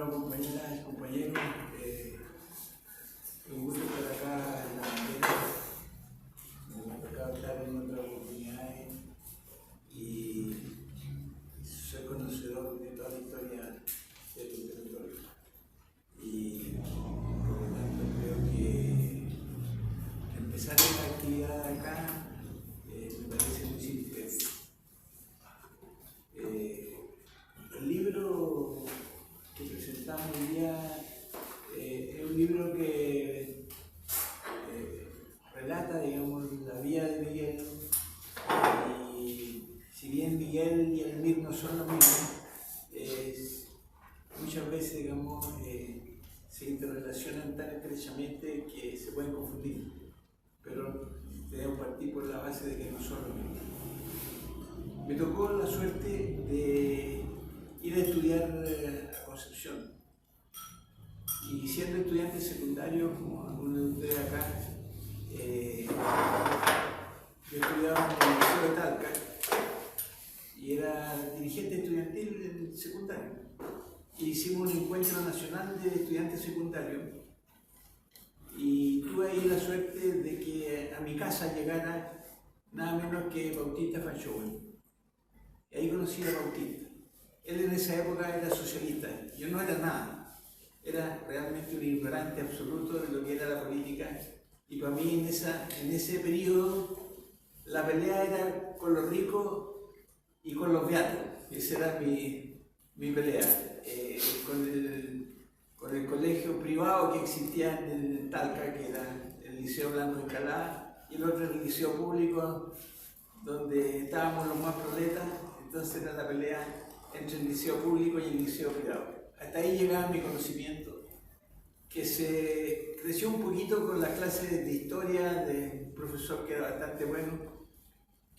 Bueno, compañeras, compañeros, un gusto estar acá en la bandera. Me ha tocado estar en otras oportunidades y soy conocedor de toda la historia de tu territorio. Y por lo tanto creo que empezar esta actividad acá me parece muy significativo. El libro que presentamos hoy día es un libro que relata, digamos, la vida de Miguel, y si bien Miguel y Elmir no son lo mismo, muchas veces, digamos, se interrelacionan tan estrechamente que se pueden confundir, pero debemos partir por la base de que no son lo mismo. Me tocó la suerte de ir a estudiar a Concepción. Y siendo estudiante secundario, como algunos de ustedes acá, yo estudiaba en el Liceo de Talca y era dirigente estudiantil del secundario. Hicimos un encuentro nacional de estudiantes secundarios y tuve ahí la suerte de que a mi casa llegara nada menos que Bautista Fanchowen. Y ahí conocí a Bautista. Él en esa época era socialista, yo no era nada, era realmente un ignorante absoluto de lo que era la política, y para mí en ese periodo la pelea era con los ricos y con los beatos. Esa era mi pelea, con el colegio privado que existía en Talca, que era el Liceo Blanco Encalada, y el otro el liceo público, donde estábamos los más proletas. Entonces era la pelea entre el liceo público y el liceo privado. Hasta ahí llegaba mi conocimiento, que se creció un poquito con las clases de historia de un profesor que era bastante bueno,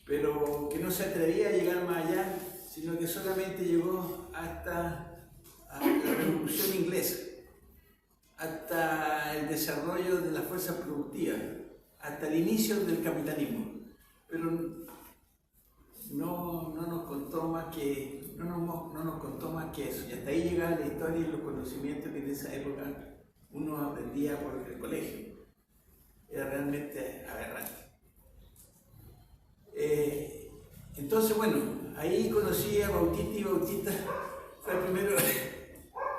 pero que no se atrevía a llegar más allá, sino que solamente llegó hasta la Revolución Inglesa, hasta el desarrollo de las fuerzas productivas, hasta el inicio del capitalismo. Pero no nos contó más que eso, y hasta ahí llegaba la historia y los conocimientos que en esa época uno aprendía por el colegio. Era realmente aberrante. Entonces, bueno, ahí conocí a Bautista, y Bautista fue el primero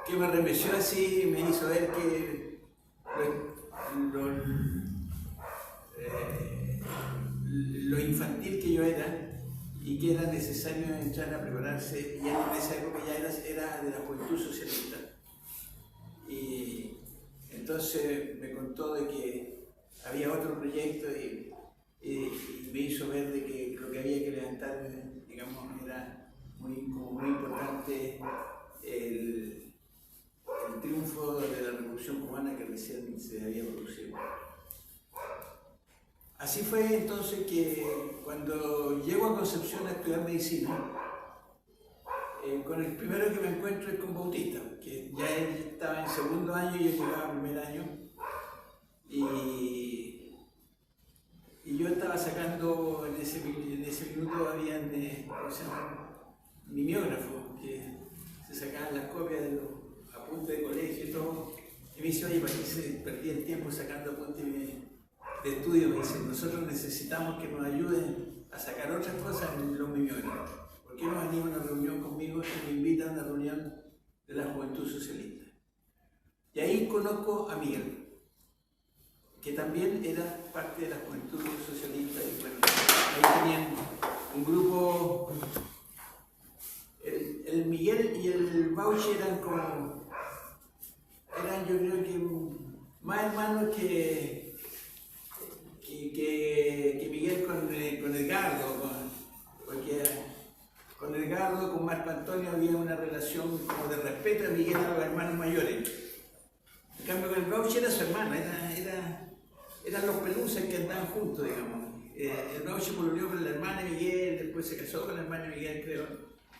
que me remeció así y me hizo ver que lo infantil que yo era, y que era necesario entrar a prepararse. Y en esa época ya era de la Juventud Socialista. Y entonces me contó de que había otro proyecto y me hizo ver de que lo que había que levantar, digamos, era muy importante el triunfo de la Revolución Cubana que recién se había producido. Así fue entonces que cuando llego a Concepción a estudiar medicina, con el primero que me encuentro es con Bautista, que ya él estaba en segundo año y yo llegaba en primer año, y yo estaba sacando, en ese minuto habían mimeógrafos que se sacaban las copias de los apuntes de colegio y todo, y me dice: oye, ¿para qué se perdía el tiempo sacando apuntes de estudio? Me dicen: nosotros necesitamos que nos ayuden a sacar otras cosas en los mimeógrafos. ¿Por qué no venía a una reunión conmigo y me invitan a una reunión de la Juventud Socialista? Y ahí conozco a Miguel, que también era parte de la Juventud Socialista, y bueno, ahí tenían un grupo. El Miguel y el Bauchi eran yo creo que más hermanos que Miguel con Edgardo, porque con Edgardo, con Marco Antonio había una relación como de respeto a Miguel a los hermanos mayores. En cambio con el Bauchi era su hermana, eran los peluces que andaban juntos, digamos. El Bauchi pololeó con la hermana de Miguel, después se casó con la hermana de Miguel, creo,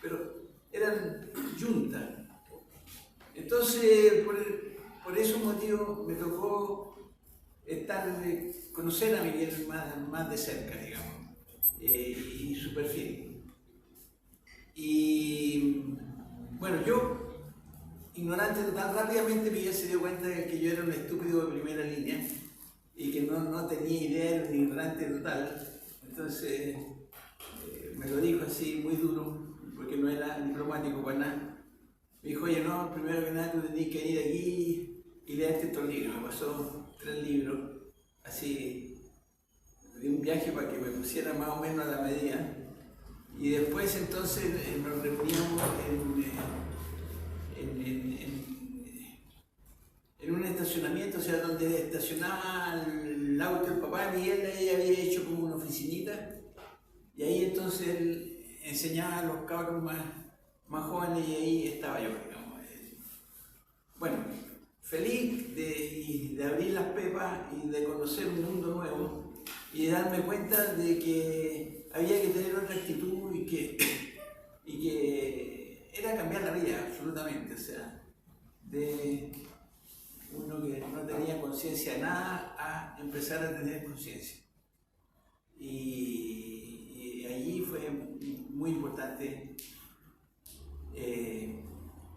pero eran juntas. Entonces, por esos motivos me tocó conocer a Miguel más de cerca, digamos, y su perfil. Y bueno, yo ignorante tan rápidamente mi se dio cuenta de que yo era un estúpido de primera línea y que no tenía idea, era un ignorante total. Entonces me lo dijo así muy duro, porque no era diplomático para nada. Me dijo, oye, no, primero que nada tú tenías que venir aquí y leerte estos libros. Me pasó 3 libros, así, de un viaje para que me pusiera más o menos a la medida. Y después entonces nos reuníamos en un estacionamiento, o sea, donde estacionaba el auto del papá de Miguel, ella había hecho como una oficinita, y ahí entonces él enseñaba a los cabros más jóvenes y ahí estaba yo, digamos. Bueno, feliz de abrir las pepas y de conocer un mundo nuevo y de darme cuenta de que había que tener otra actitud y que era cambiar la vida absolutamente, o sea, de uno que no tenía conciencia de nada a empezar a tener conciencia. Y allí fue muy importante.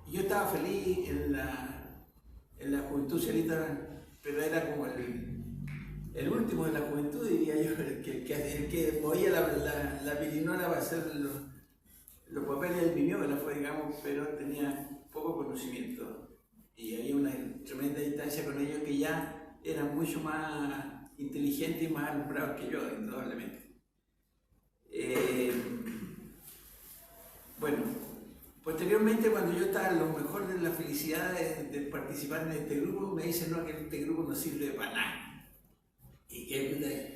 Yo estaba feliz en la juventud socialista, pero era como el último de la juventud, diría yo, el que movía la pirinola para hacer los papeles del mimeógrafo, digamos, pero tenía poco conocimiento. Y había una tremenda distancia con ellos que ya eran mucho más inteligentes y más alumbrados que yo, indudablemente. Bueno, posteriormente, cuando yo estaba en lo mejor de la felicidad de participar en este grupo, me dicen no, que este grupo no sirve para nada. Y que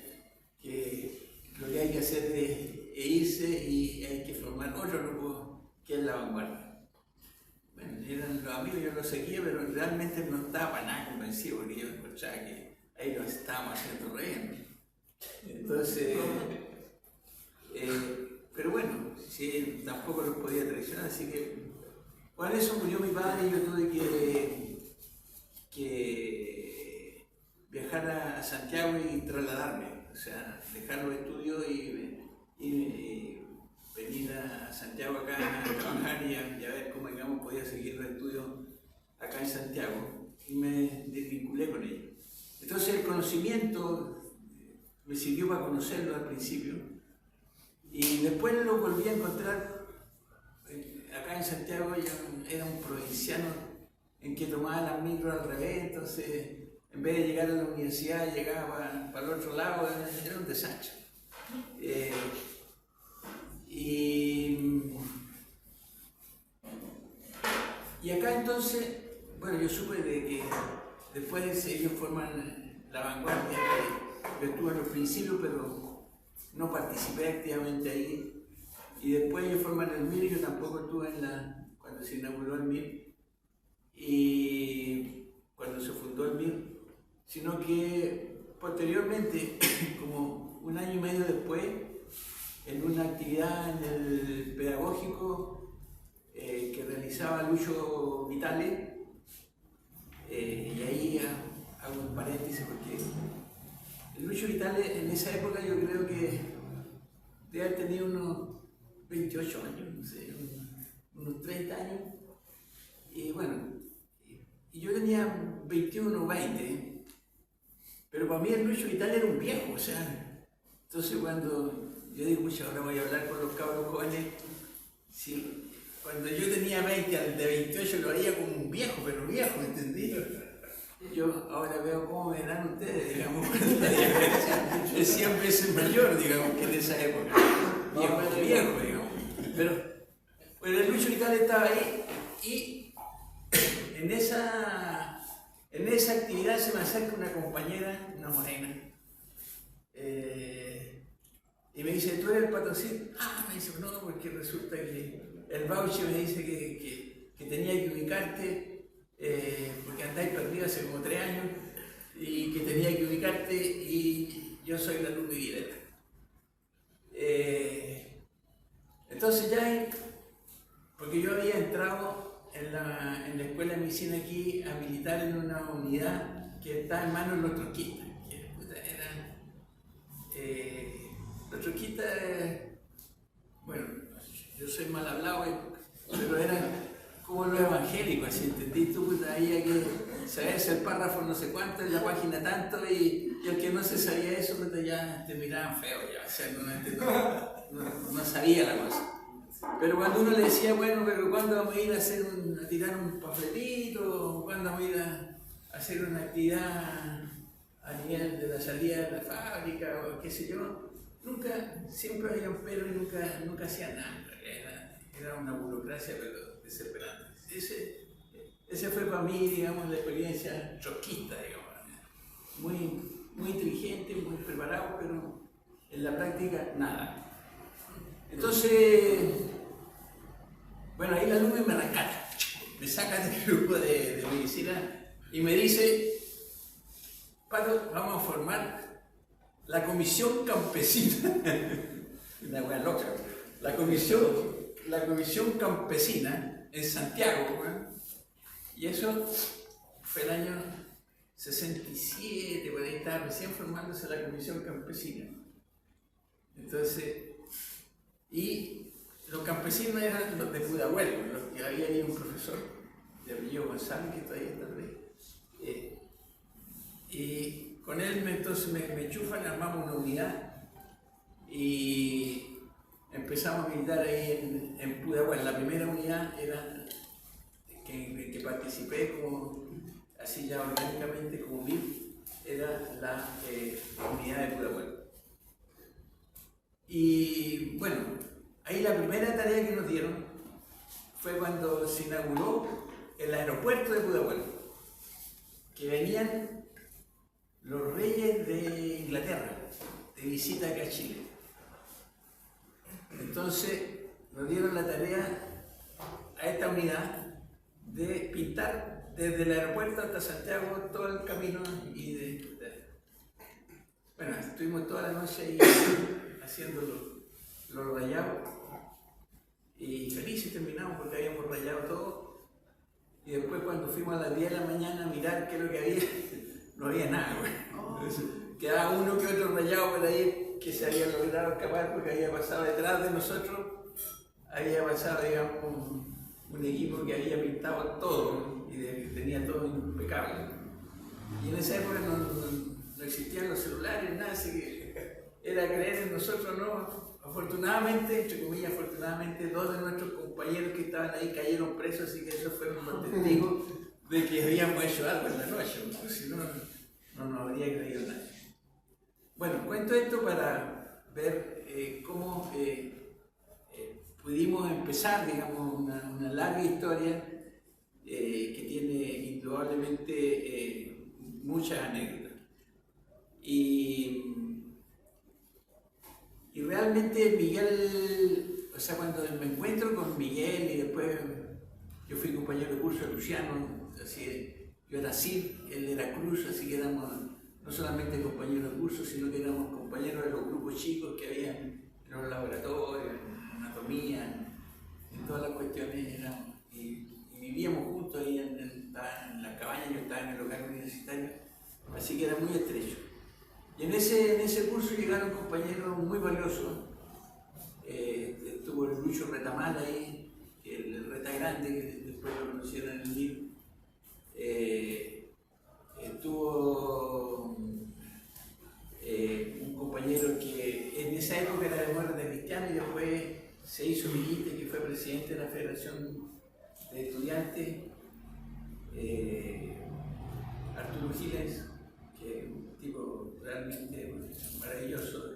lo que hay que hacer es irse y hay que formar otro grupo que es la vanguardia. Bueno, eran los amigos, yo los seguía, pero realmente no estaba para nada convencido porque yo escuchaba que ahí nos estábamos haciendo reír. Entonces, pero bueno, sí, tampoco los podía traicionar, así que con eso murió mi padre y yo tuve que viajar a Santiago y trasladarme, o sea, dejar los estudios y venir a Santiago acá a trabajar y a ver cómo, digamos, podía seguir los estudios acá en Santiago, y me desvinculé con ellos. Entonces el conocimiento me sirvió para conocerlo al principio y después lo volví a encontrar acá en Santiago. Yo era un provinciano en que tomaba la micro al revés, entonces en vez de llegar a la universidad llegaba para el otro lado, era un desastre. Y acá entonces, bueno, yo supe de que después ellos forman la vanguardia, que yo estuve en los principios, pero no participé activamente ahí. Y después ellos forman el MIR, yo tampoco estuve cuando se inauguró el MIR y cuando se fundó el MIR, sino que posteriormente, como un año y medio después, en una actividad en el pedagógico que realizaba Lucho Vitale, y ahí hago un paréntesis porque el Lucho Vitale en esa época yo creo que debe haber tenido unos 28 años, no sé, unos 30 años, y bueno, y yo tenía 21 o 20, pero para mí el Lucho Vitale era un viejo, o sea, entonces cuando yo digo, mucho, ahora voy a hablar con los cabros jóvenes, sí, cuando yo tenía 20, al de 28 lo haría como un viejo, pero viejo, ¿entendí? Yo ahora veo cómo me dan ustedes, digamos, es 100 veces mayor, digamos, que en esa época. Viejo, digamos. Pero el Lucho Vitale estaba ahí y en esa actividad se me acerca una compañera, una morena, y me dice, ¿tú eres el patrocinio? Ah, me dice, no, porque resulta que el voucher me dice que tenía que ubicarte, porque andáis perdido hace como 3 años, y que tenía que ubicarte, y yo soy la luz de Videla. Entonces ya, porque yo había entrado en la escuela de medicina aquí a militar en una unidad que está en manos de los trotskistas. Los trotskistas, bueno, yo soy mal hablado, pero eran como los evangélicos, así entendí, párrafo no sé cuánto, en la página tanto, y el que no se sabía eso, pues ya te miraban feo, ya, o sea, no sabía la cosa. Pero cuando uno le decía, bueno, pero ¿cuándo vamos a ir a tirar un papelito? ¿Cuándo vamos a ir a hacer una actividad a nivel de la salida de la fábrica o qué sé yo? Siempre había un pero y nunca hacía nada. Era una burocracia pero desesperante. Ese fue para mí, digamos, la experiencia trotskista, digamos. Muy inteligente, muy preparado, pero en la práctica nada. Entonces, bueno, ahí la Lumi me rescata, me saca del grupo de medicina y me dice, Pato, vamos a formar la comisión campesina, una buena loca, la comisión campesina en Santiago, ¿no? Y eso fue el año 67, por ahí estaba recién formándose la comisión campesina. Entonces, y los campesinos eran los de Pudahuel, los que había ahí un profesor de apellido González, que todavía está por ahí. Y con él entonces me enchufan, armamos una unidad y empezamos a militar ahí en Pudahuel. La primera unidad era que participé como, así ya orgánicamente como VIP, era la unidad de Pudahuel. Y bueno, ahí la primera tarea que nos dieron fue cuando se inauguró el aeropuerto de Pudahuel, que venían los reyes de Inglaterra de visita acá a Chile. Entonces nos dieron la tarea a esta unidad de pintar desde el aeropuerto hasta Santiago todo el camino bueno, estuvimos toda la noche ahí haciendo los rayados y felices terminamos porque habíamos rayado todo y después cuando fuimos a las 10 de la mañana a mirar qué es lo que había, no había nada, güey. Quedaba uno que otro rayado por ahí que se había logrado escapar porque había pasado detrás de nosotros, había pasado, digamos, un equipo que había pintado todo y tenía todo impecable. Y en esa época no existían los celulares, nada, así que era creer en nosotros, ¿no? Afortunadamente, entre comillas, afortunadamente, dos de nuestros compañeros que estaban ahí cayeron presos, así que eso fue un testigo de que habíamos hecho algo en la noche, porque si no, no nos habría creído nadie. Bueno, cuento esto para ver cómo pudimos empezar, digamos, una larga historia que tiene indudablemente muchas anécdotas. Y realmente Miguel, o sea, cuando me encuentro con Miguel y después yo fui compañero de curso de Luciano, así, yo era Cid, él era Cruz, así que éramos no solamente compañeros de curso, sino que éramos compañeros de los grupos chicos que había en los laboratorios, en anatomía, en todas las cuestiones, y vivíamos juntos ahí en la cabaña, yo estaba en el local universitario, así que era muy estrecho. Y en ese curso llegaron compañeros muy valiosos. Estuvo el Lucho Retamal ahí, el Reta Grande, que después lo conocieron en el libro. Estuvo un compañero que en esa época era demócrata cristiano y después se hizo milite, que fue presidente de la Federación de Estudiantes, Arturo Giles, que es un tipo realmente maravilloso.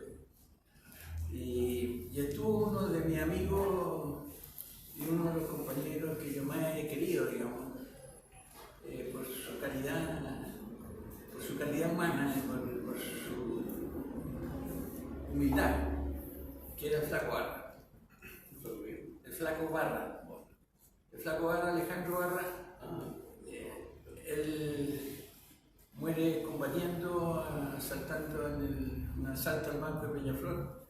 Y estuvo uno de mis amigos y uno de los compañeros que yo más he querido, digamos, por su calidad humana, por su humildad, que era el Flaco Barra. El Flaco Barra. El Flaco Barra, Alejandro Barra, él muere combatiendo, asaltando en un asalto al banco de Peñaflor,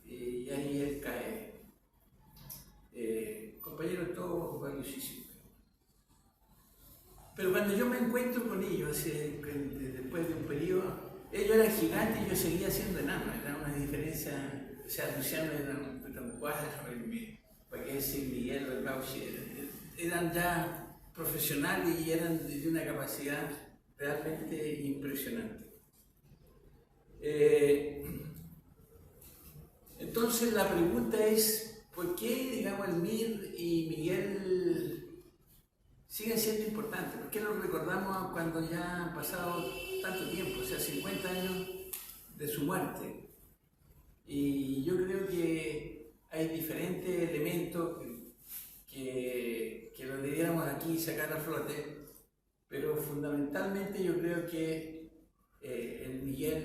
y ahí él cae. Compañeros todos valiosísimos. Pero cuando yo me encuentro con ellos, después de un periodo, ellos eran gigantes y yo seguía siendo enano, era una diferencia, o sea, Luciano era un cuadro, para qué decir Miguel o el Bauchi, eran ya profesionales y eran de una capacidad realmente impresionante. Entonces la pregunta es, ¿por qué, digamos, el Mir y Miguel siguen siendo importantes? ¿Por qué los recordamos cuando ya han pasado tanto tiempo, o sea, 50 años de su muerte? Y yo creo que hay diferentes elementos que los debiéramos aquí sacar a flote, pero fundamentalmente yo creo que el Miguel,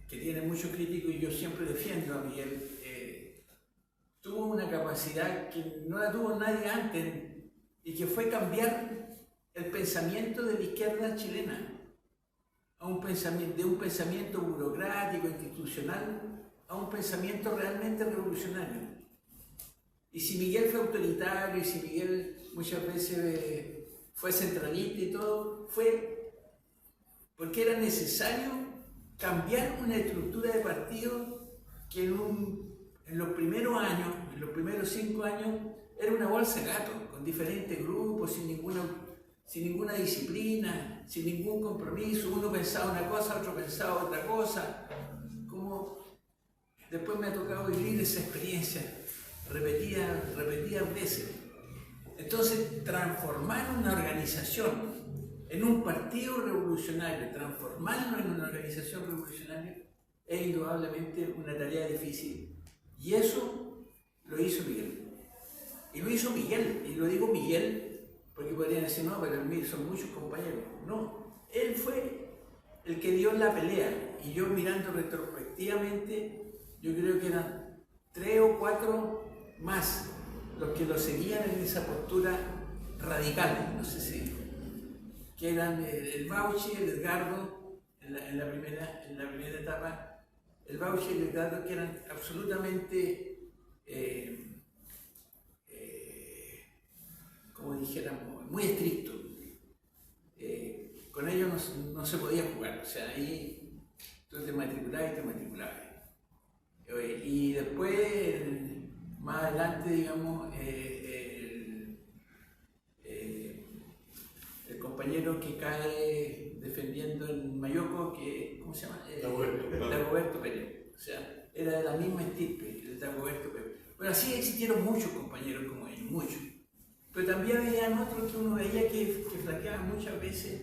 que tiene muchos críticos y yo siempre defiendo a Miguel, tuvo una capacidad que no la tuvo nadie antes y que fue cambiar el pensamiento de la izquierda chilena de un pensamiento burocrático, institucional, a un pensamiento realmente revolucionario. Y si Miguel fue autoritario, y si Miguel muchas veces fue centralista y todo, fue porque era necesario cambiar una estructura de partido que en los primeros años, en los primeros 5 años, era una bolsa de gato, con diferentes grupos, sin ninguna disciplina, sin ningún compromiso. Uno pensaba una cosa, otro pensaba otra cosa. Como después me ha tocado vivir esa experiencia repetidas veces. Entonces, transformar una organización en un partido revolucionario, transformarlo en una organización revolucionaria, es indudablemente una tarea difícil. Y eso lo hizo Miguel. Y lo hizo Miguel, y lo digo Miguel, porque podrían decir, no, pero son muchos compañeros. No, él fue el que dio la pelea. Y yo mirando retrospectivamente, yo creo que eran 3 o 4 más los que lo seguían en esa postura radical, no sé si, que eran el Bauchi, el Edgardo, en la primera etapa, el Bauchi y el Edgardo, que eran absolutamente como dijéramos, muy estricto. Con ellos no se podía jugar, o sea, ahí tú te matriculabas y te matriculabas. Y después, más adelante, digamos, el compañero que cae defendiendo en Mayoco, que, ¿cómo se llama? Dagoberto Pérez. O sea, era de la misma estirpe, el Dagoberto Pérez. Pero así existieron muchos compañeros como ellos, muchos. Pero también había otros que uno veía que flaqueaban muchas veces.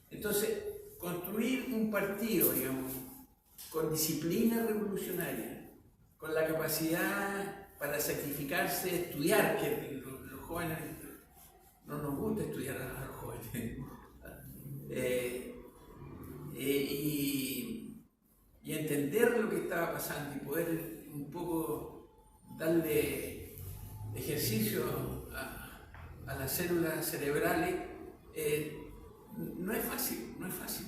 Entonces, construir un partido, digamos, con disciplina revolucionaria, con la capacidad para sacrificarse, estudiar, que los jóvenes no nos gusta estudiar a los jóvenes, y entender lo que estaba pasando y poder un poco darle ejercicio a las células cerebrales, no es fácil, no es fácil.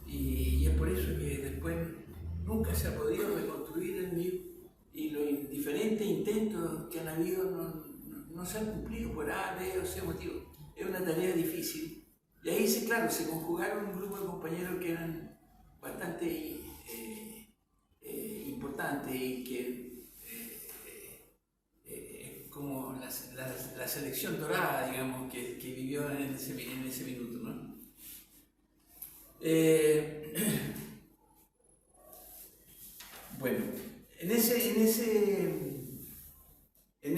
Y es por eso que después nunca se ha podido reconstruir el MIR y los diferentes intentos que han habido no se han cumplido por A, B o C motivo. Es una tarea difícil. Y ahí, claro, se conjugaron un grupo de compañeros que eran bastante importantes y que como la selección dorada, digamos, que vivió en ese minuto, ¿no? Bueno, en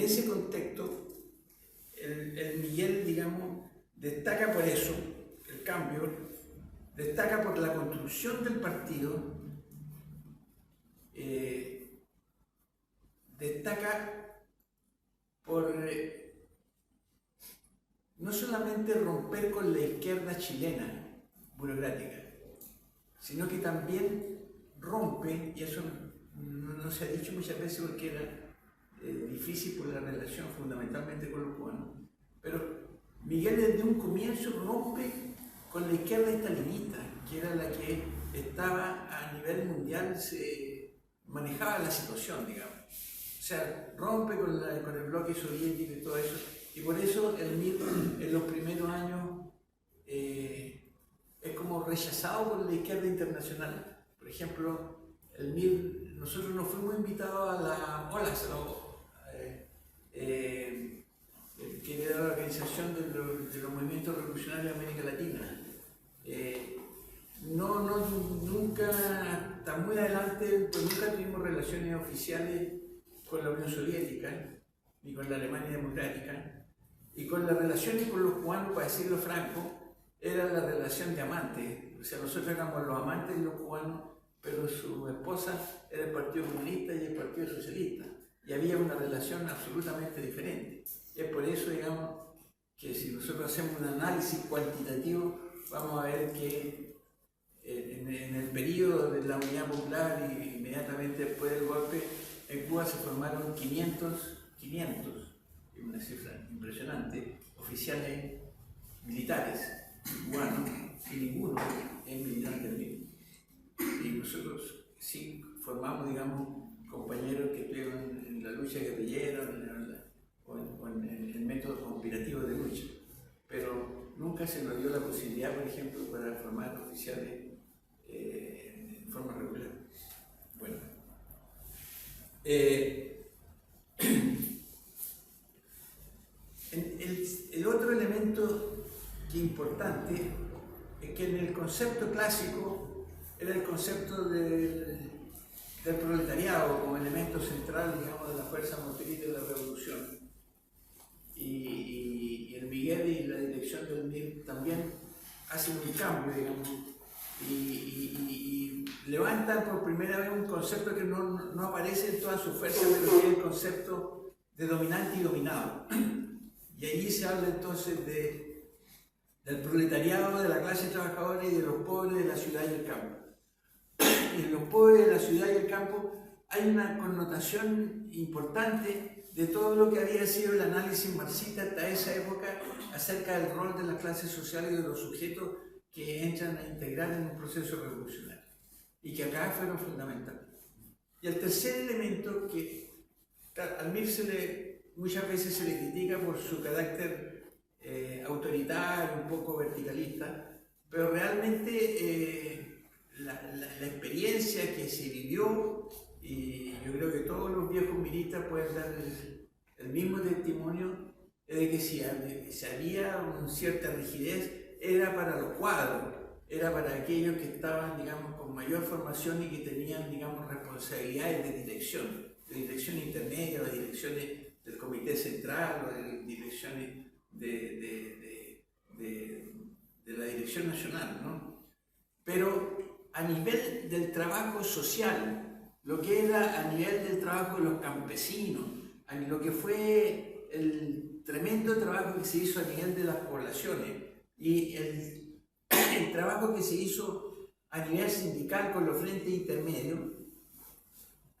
ese contexto, el Miguel, digamos, destaca por eso, el cambio, destaca por la construcción del partido, destaca por no solamente romper con la izquierda chilena burocrática, sino que también rompe, y eso no se ha dicho muchas veces porque era difícil por la relación fundamentalmente con los cubanos, pero Miguel desde un comienzo rompe con la izquierda estalinista, que era la que estaba a nivel mundial, se manejaba la situación, digamos. O sea, rompe con el bloque soviético y todo eso, y por eso el MIR en los primeros años es como rechazado por la izquierda internacional. Por ejemplo, el MIR, nosotros nos fuimos invitados a la OLAS, que que era la organización de los movimientos revolucionarios de América Latina. Nunca, hasta muy adelante, pues nunca tuvimos relaciones oficiales con la Unión Soviética, ni con la Alemania Democrática, y con las relaciones con los cubanos, para decirlo franco, era la relación de amantes. O sea, nosotros éramos los amantes de los cubanos, pero su esposa era el Partido Comunista y el Partido Socialista, y había una relación absolutamente diferente. Es por eso, digamos, que si nosotros hacemos un análisis cuantitativo, vamos a ver que en el periodo de la Unidad Popular y inmediatamente después del golpe, en Cuba se formaron 500, una cifra impresionante, oficiales militares cubanos, y ninguno es militante mismo. Y nosotros sí formamos, digamos, compañeros que estuvieron en la lucha guerrillera o en el método conspirativo de lucha, pero nunca se nos dio la posibilidad, por ejemplo, para formar oficiales en forma regular. Bueno, el otro elemento que es importante es que en el concepto clásico era el concepto del proletariado como elemento central, digamos, de la fuerza motriz de la revolución. Y el Miguel y la dirección del MIR también hacen un cambio, digamos, y levantan por primera vez un concepto que no aparece en toda su fuerza, pero que es el concepto de dominante y dominado. Y allí se habla entonces del proletariado, de la clase trabajadora y de los pobres de la ciudad y el campo. Y en los pobres de la ciudad y el campo hay una connotación importante de todo lo que había sido el análisis marxista hasta esa época acerca del rol de las clases sociales y de los sujetos que entran a integrar en un proceso revolucionario y que acá fueron fundamentales. Y el tercer elemento que al MIR muchas veces se le critica por su carácter autoritario, un poco verticalista, pero realmente la experiencia que se vivió, y yo creo que todos los viejos miristas pueden dar el mismo testimonio, de que si había una cierta rigidez, era para los cuadros, era para aquellos que estaban, digamos, con mayor formación y que tenían, digamos, responsabilidades de dirección intermedia, o de direcciones del Comité Central, o de direcciones de la Dirección Nacional, ¿no? Pero a nivel del trabajo social, lo que era a nivel del trabajo de los campesinos, a lo que fue el tremendo trabajo que se hizo a nivel de las poblaciones y el trabajo que se hizo a nivel sindical con los frentes intermedios,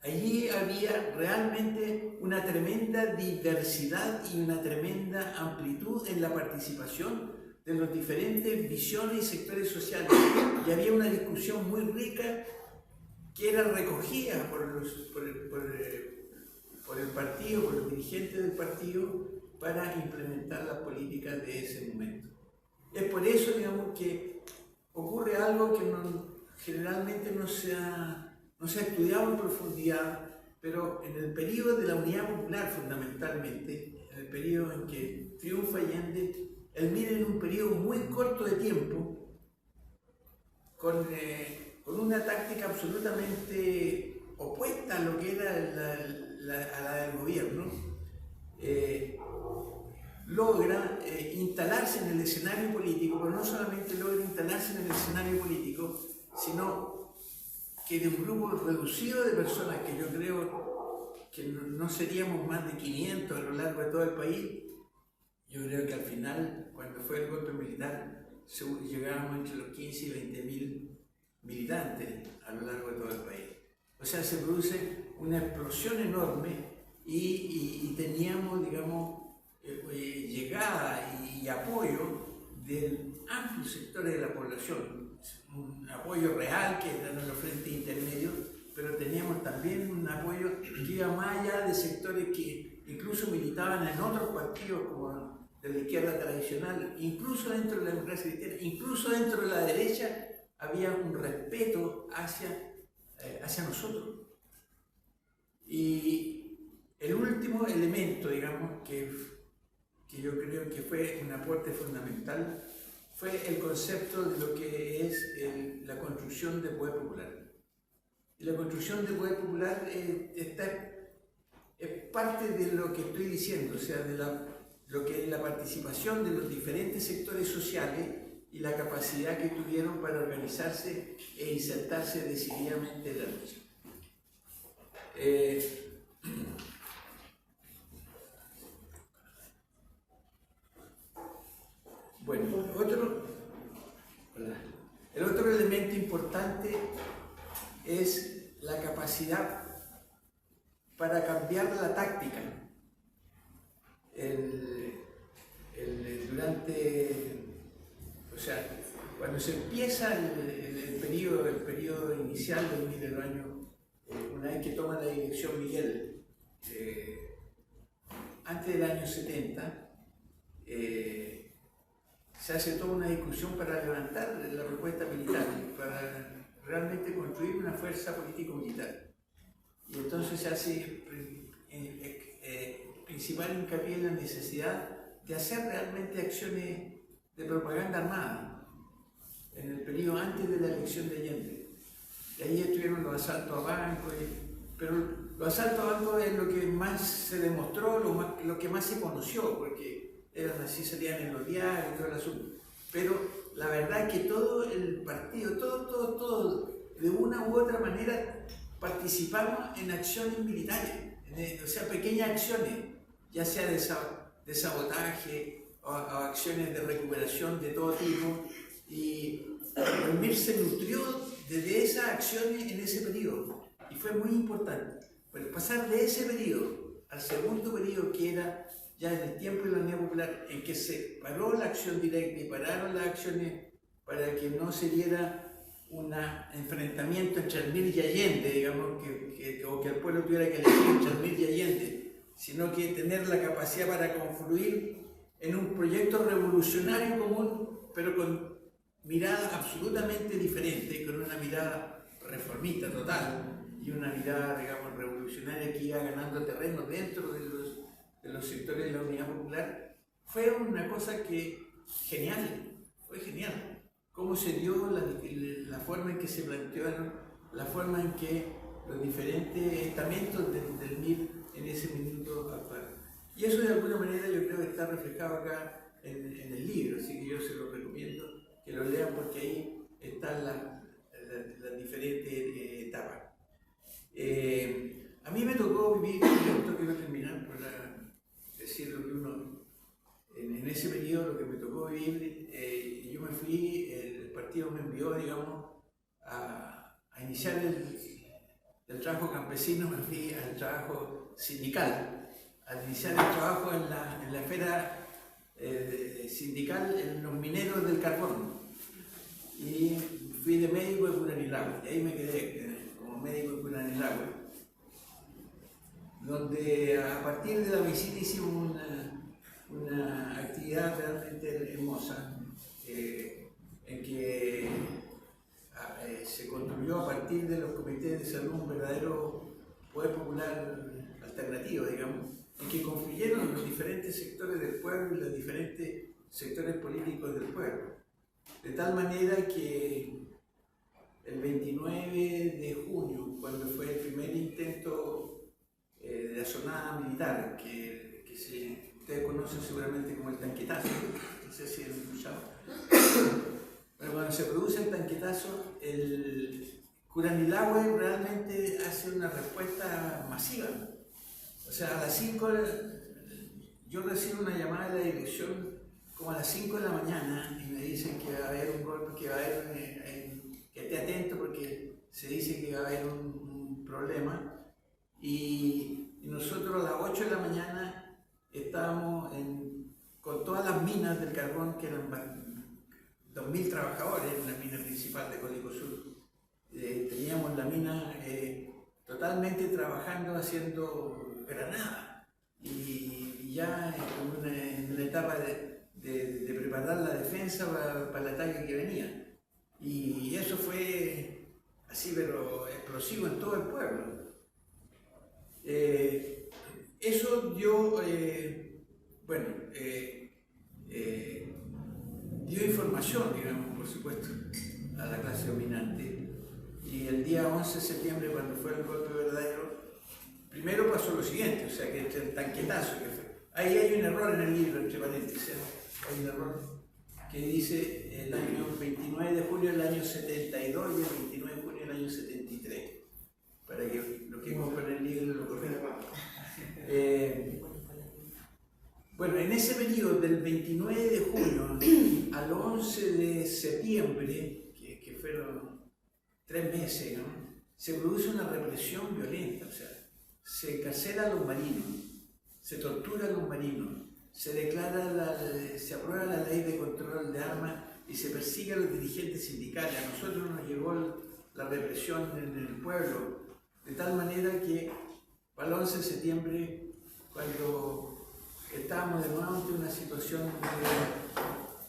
allí había realmente una tremenda diversidad y una tremenda amplitud en la participación de las diferentes visiones y sectores sociales, y había una discusión muy rica que era recogida por el partido, por los dirigentes del partido, para implementar las políticas de ese momento. Es por eso, digamos, que ocurre algo que generalmente no se ha estudiado en profundidad, pero en el periodo de la Unidad Popular, fundamentalmente, en el periodo en que triunfa Allende, el MIR en un periodo muy corto de tiempo, con una táctica absolutamente opuesta a lo que era a la del gobierno, logra instalarse en el escenario político, pero no solamente logra instalarse en el escenario político, sino que de un grupo reducido de personas, que yo creo que no seríamos más de 500 a lo largo de todo el país, yo creo que al final, cuando fue el golpe militar, llegábamos entre los 15 y 20.000 militantes a lo largo de todo el país. O sea, se produce una explosión enorme y teníamos, digamos, llegada y apoyo de amplios sectores de la población, un apoyo real que eran los frentes intermedios, pero teníamos también un apoyo que iba más allá de sectores que incluso militaban en otros partidos como de la izquierda tradicional, incluso dentro de la democracia cristiana, incluso dentro de la derecha había un respeto hacia nosotros. Y el último elemento, digamos, que que yo creo que fue un aporte fundamental, fue el concepto de lo que es la construcción de poder popular. Y la construcción de poder popular es parte de lo que estoy diciendo, o sea, de lo que es la participación de los diferentes sectores sociales y la capacidad que tuvieron para organizarse e insertarse decididamente en la lucha. Bueno, el otro elemento importante es la capacidad para cambiar la táctica. Cuando se empieza el periodo inicial del año, una vez que toma la dirección Miguel, antes del año 70, se hace toda una discusión para levantar la propuesta militar, para realmente construir una fuerza político-militar. Y entonces se hace principal hincapié en la necesidad de hacer realmente acciones de propaganda armada en el periodo antes de la elección de Allende. Y ahí estuvieron los asaltos a bancos, pero los asaltos a bancos es lo que más se demostró, lo que más se conoció, porque eran así, salían en los diarios, todo el asunto. Pero la verdad es que todo el partido, todo, de una u otra manera participamos en acciones militares, o sea, pequeñas acciones, ya sea de sabotaje o acciones de recuperación de todo tipo. Y el MIR se nutrió de esas acciones en ese periodo y fue muy importante. Pero pasar de ese periodo al segundo periodo, que era ya en el tiempo de la Unidad Popular, en que se paró la acción directa y pararon las acciones para que no se diera un enfrentamiento entre Almir y Allende, digamos, o que el pueblo tuviera que elegir entre Almir y Allende, sino que tener la capacidad para confluir en un proyecto revolucionario común, pero con mirada absolutamente diferente, con una mirada reformista total y una mirada, digamos, revolucionaria que iba ganando terreno dentro de los sectores de la Unidad Popular. Fue una cosa que fue genial. Cómo se dio la forma en que se plantearon, la forma en que los diferentes estamentos del MIR en ese minuto actuaron. Y eso de alguna manera yo creo que está reflejado acá en el libro, así que yo se lo recomiendo que lo lean porque ahí están las diferentes etapas. A mí me tocó vivir, esto quiero terminar para decir lo que uno, en ese periodo lo que me tocó vivir, yo me fui, el partido me envió, digamos, a iniciar el trabajo campesino, me fui al trabajo sindical, al iniciar el trabajo en la esfera sindical en los mineros del carbón. Y fui de médico de Puranilagüe, y ahí me quedé como médico de Puranilagüe, donde a partir de la visita hicimos una actividad realmente hermosa, en que se construyó a partir de los comités de salud un verdadero poder popular alternativo, digamos, en que confluyeron los diferentes sectores del pueblo y los diferentes sectores políticos del pueblo. De tal manera que el 29 de junio, cuando fue el primer intento de la sonada militar, que ustedes conocen seguramente como el tanquetazo, no sé si han escuchado. Pero cuando se produce el tanquetazo, el Puranilagüe realmente hace una respuesta masiva. O sea, a las 5, yo recibo una llamada de la dirección como a las 5 de la mañana y me dicen que va a haber un golpe, que va a haber, que esté atento porque se dice que va a haber un problema. Y nosotros a las 8 de la mañana estábamos con todas las minas del carbón, que eran 2.000 trabajadores en la mina principal de Código Sur. Teníamos la mina totalmente trabajando, haciendo granada. Y ya en una etapa de preparar la defensa para el ataque que venía. Y eso fue así, pero explosivo en todo el pueblo. Eso dio bueno, dio información, digamos, por supuesto, a la clase dominante. Y el día 11 de septiembre, cuando fue el golpe verdadero, primero pasó lo siguiente, o sea, que el tanquetazo que fue. Ahí hay un error en el libro, entre paréntesis, hay un error que dice el año 29 de julio del año 72 y el 29 de junio del año 73, para que lo que compren el libro lo corrijan. Bueno, en ese periodo del 29 de julio al 11 de septiembre, que fueron 3 meses, ¿no?, se produce una represión violenta, o sea, se encarcela a los marinos, se tortura a los marinos, se aprueba la ley de control de armas y se persigue a los dirigentes sindicales. A nosotros nos llegó la represión en el pueblo, de tal manera que para el 11 de septiembre, cuando estábamos de nuevo ante una situación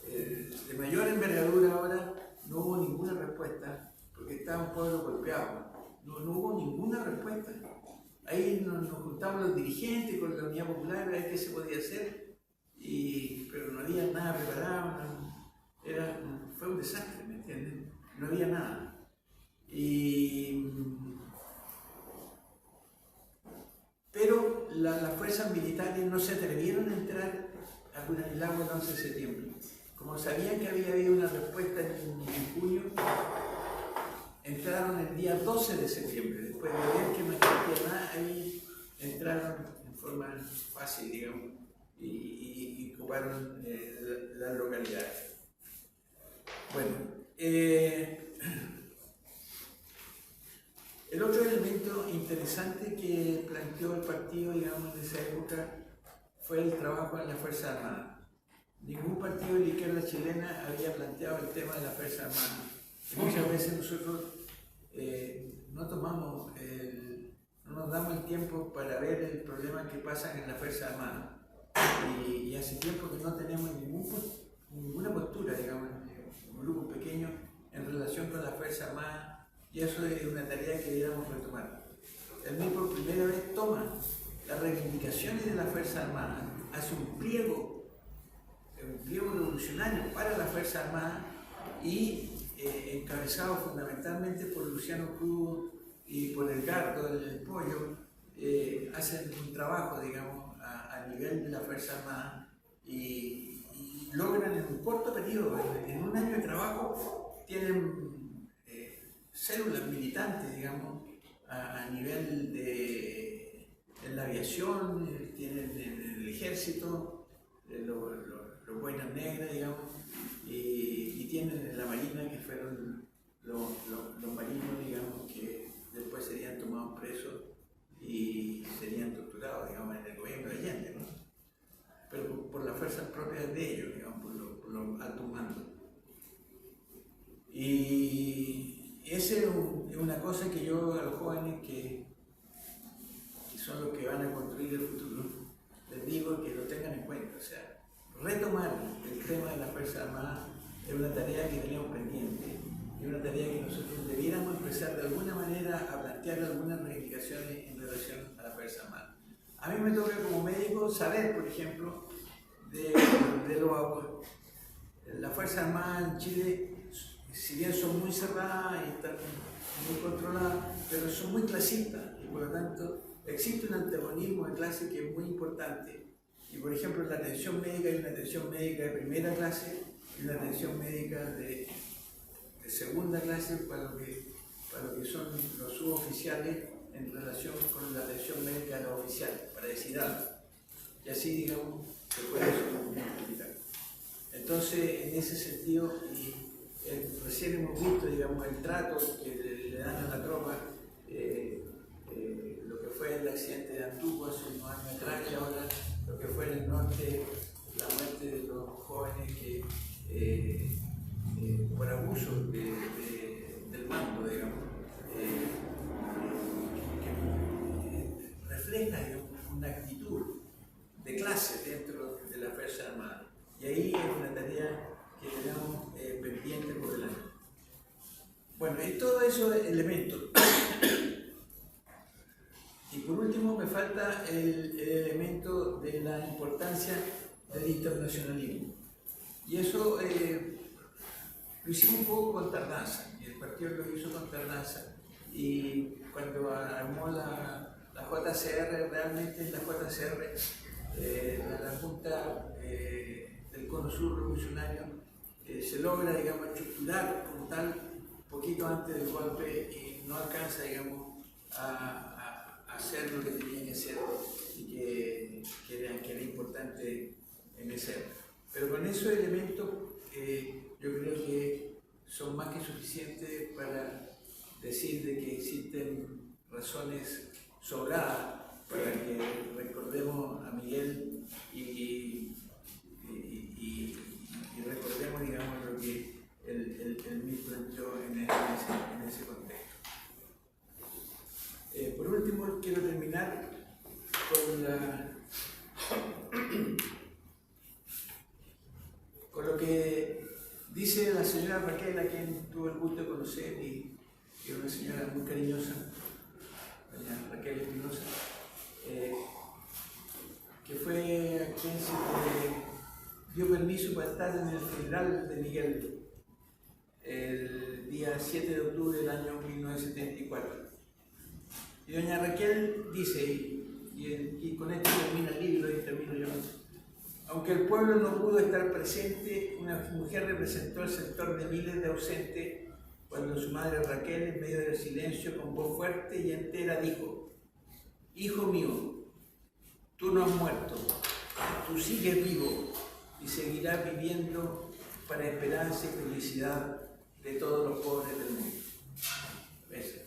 de mayor envergadura ahora, no hubo ninguna respuesta, porque estaba un pueblo golpeado. No hubo ninguna respuesta. Ahí nos juntamos los dirigentes con la Unidad Popular a ver qué se podía hacer, pero no había nada preparado, fue un desastre, ¿me entienden? No había nada. Pero las fuerzas militares no se atrevieron a entrar a Curanilagua el 11 de septiembre. Como sabían que había habido una respuesta en junio, entraron el día 12 de septiembre. Después de ver que no existía nada, ahí entraron en forma fácil, digamos, y ocuparon las localidades. Bueno, el otro elemento interesante que planteó el partido, digamos, en esa época fue el trabajo en la Fuerza Armada. Ningún partido de la izquierda chilena había planteado el tema de la Fuerza Armada. Y muchas veces nosotros no nos damos el tiempo para ver el problema que pasa en la Fuerza Armada. Y hace tiempo que no tenemos ninguna postura, digamos, un grupo pequeño en relación con la Fuerza Armada, y eso es una tarea que deberíamos retomar. El MIR por primera vez toma las reivindicaciones de la Fuerza Armada, hace un pliego revolucionario para la Fuerza Armada y encabezado fundamentalmente por Luciano Cruz y por Edgardo el Pollo, hacen un trabajo, digamos, a nivel de la Fuerza Armada y logran en un corto periodo, en un año de trabajo, tienen células militantes, digamos, a nivel en la aviación, tienen en el ejército, los boinas negras, digamos, y tienen en la marina, que fueron los marinos, digamos, que después serían tomados presos y serían torturados, digamos, en el gobierno de Allende, ¿no? Pero por las fuerzas propias de ellos, digamos, por los altos mandos. Y esa es una cosa que yo a los jóvenes que son los que van a construir el futuro, les digo que lo tengan en cuenta. O sea, retomar el tema de la Fuerza Armada es una tarea que tenemos pendiente, es una tarea que nosotros debiéramos empezar de alguna manera a plantear algunas reivindicaciones en relación a la Fuerza Armada. A mí me toca como médico saber, por ejemplo, la Fuerza Armada en Chile, si bien son muy cerradas y están muy controladas, pero son muy clasistas y por lo tanto existe un antagonismo de clase que es muy importante. Y por ejemplo, en la atención médica hay una atención médica de primera clase y una atención médica de segunda clase para lo que son los suboficiales en relación con la atención médica de los oficiales, para decir algo. Y así, digamos, se puede explicar. Entonces, en ese sentido, recién hemos visto, digamos, el trato que le dan a la tropa, lo que fue el accidente de Antuco hace unos años atrás, y ahora lo que fue en el norte, la muerte de los jóvenes que por abuso del mando, digamos, que refleja, digamos, una actitud de clase dentro de la Fuerza Armada. Y ahí es una tarea que tenemos pendiente por delante. Bueno, y todos esos elementos. Y por último me falta el elemento de la importancia del internacionalismo. Y eso lo hicimos un poco con tardanza, y el partido lo hizo con tardanza. Y cuando armó la JCR, realmente la JCR, la Junta del Cono Sur Revolucionario, se logra, digamos, estructurar como tal poquito antes del golpe y no alcanza, digamos, a hacer lo que tenía que hacer y que era importante en ese época. Pero con esos elementos yo creo que son más que suficientes para decir de que existen razones sobradas para que recordemos a Miguel y recordemos, digamos, lo que el MIR planteó en ese contexto. Por último, quiero terminar con lo que dice la señora Raquel, a quien tuve el gusto de conocer y que es una señora muy cariñosa, doña Raquel Espinosa, que fue quien se dio permiso para estar en el funeral de Miguel el día 7 de octubre del año 1974. Y doña Raquel dice, y con esto termina el libro y termino yo, aunque el pueblo no pudo estar presente, una mujer representó el sector de miles de ausentes cuando su madre Raquel, en medio del silencio, con voz fuerte y entera, dijo: hijo mío, tú no has muerto, tú sigues vivo y seguirás viviendo para esperanza y felicidad de todos los pobres del mundo. Gracias.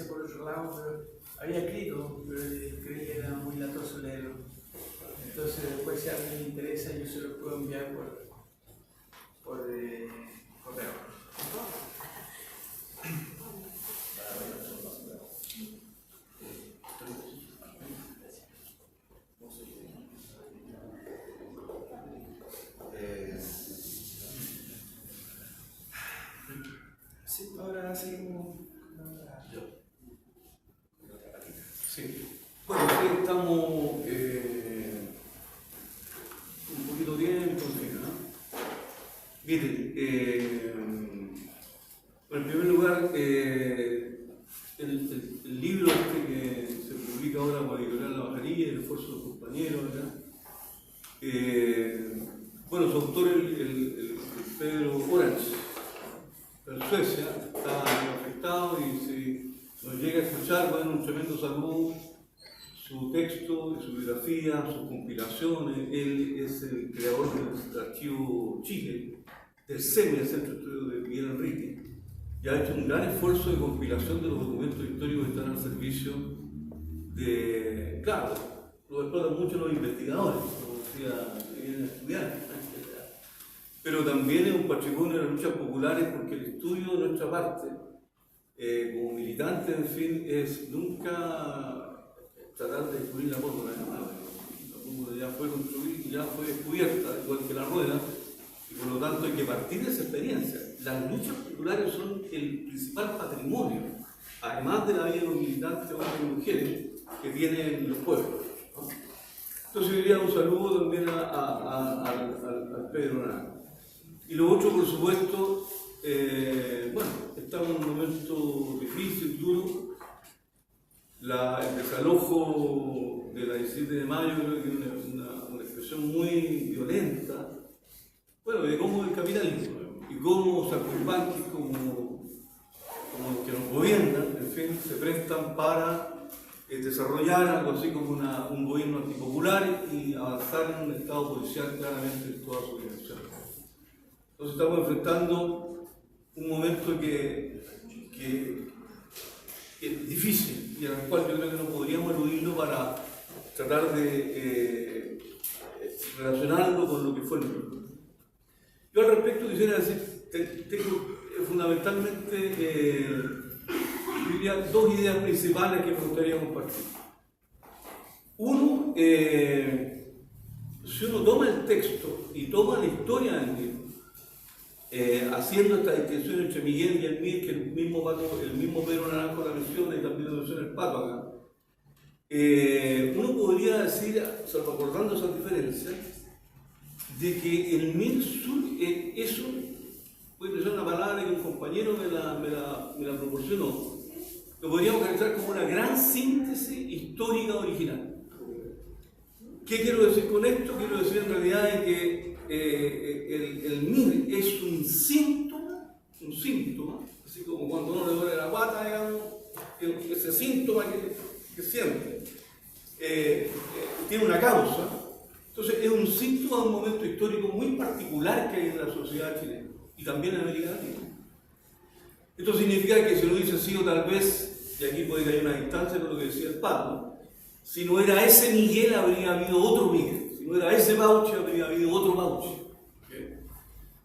Por otro lado, pero había escrito, pero creí que era muy latoso leerlo. Entonces, después, si a alguien le interesa, yo se lo puedo enviar por correo. Sí, ahora seguimos. Sí. Bueno, aquí estamos un poquito tiempo, ¿no? Miren, en primer lugar, el libro este que se publica ahora por Editorial La Bajarilla, El esfuerzo de los compañeros, ¿verdad? Bueno, su autor, el Pedro Orange, en Suecia, está afectado y si nos llega a escuchar, bueno, un tremendo saludo. Su texto, su biografía, sus compilaciones. Él es el creador del Archivo Chile, del CEME, el Centro de Estudios de Miguel Enrique, y ha hecho un gran esfuerzo de compilación de los documentos históricos que están al servicio de, claro, lo explotan mucho los investigadores, como decía, que vienen a estudiar, pero también es un patrimonio de las luchas populares, porque el estudio de nuestra parte, como militante, en fin, es nunca tratar de descubrir la pólvora de nuevo. La pólvora ya fue construida, ya fue descubierta, igual que la rueda, y por lo tanto hay que partir de esa experiencia. Las luchas populares son el principal patrimonio, además de la vida de los militantes, hombres y mujeres, que tienen los pueblos, ¿no? Entonces yo diría un saludo también al Pedro Nara. Y lo otro, por supuesto, bueno, estamos en un momento difícil, duro. El desalojo de la 17 de mayo creo que es una expresión muy violenta, bueno, de cómo el capitalismo y cómo Sacurbanquis, como los que nos gobiernan, en fin, se prestan para desarrollar algo así como un gobierno antipopular y avanzar en un estado policial claramente en toda su dirección. Entonces estamos enfrentando un momento que es difícil y al cual yo creo que no podríamos eludirlo para tratar de relacionarlo con lo que fue el mundo. Yo al respecto quisiera decir, tengo fundamentalmente diría dos ideas principales que me gustaría compartir. Uno, si uno toma el texto y toma la historia del mismo, haciendo esta distinción entre Miguel y el Mir, que el mismo Pedro Naranjo la menciona y también lo menciona el Pato acá, uno podría decir, salvaguardando esas diferencias, de que el Mir es voy a utilizar una palabra que un compañero me la proporcionó, lo podríamos caracterizar como una gran síntesis histórica original. ¿Qué quiero decir con esto? Quiero decir en realidad que el MIR es un síntoma, así como cuando uno le duele la guata, digamos, ese síntoma que siente, tiene una causa. Entonces es un síntoma de un momento histórico muy particular que hay en la sociedad chilena y también en América Latina. Esto significa que si lo hubiese sido tal vez, y aquí puede que haya una distancia con lo que decía el Pablo, si no era ese Miguel, habría habido otro Miguel. Si no era ese Bauchi, habría habido otro Bauchi. ¿Okay?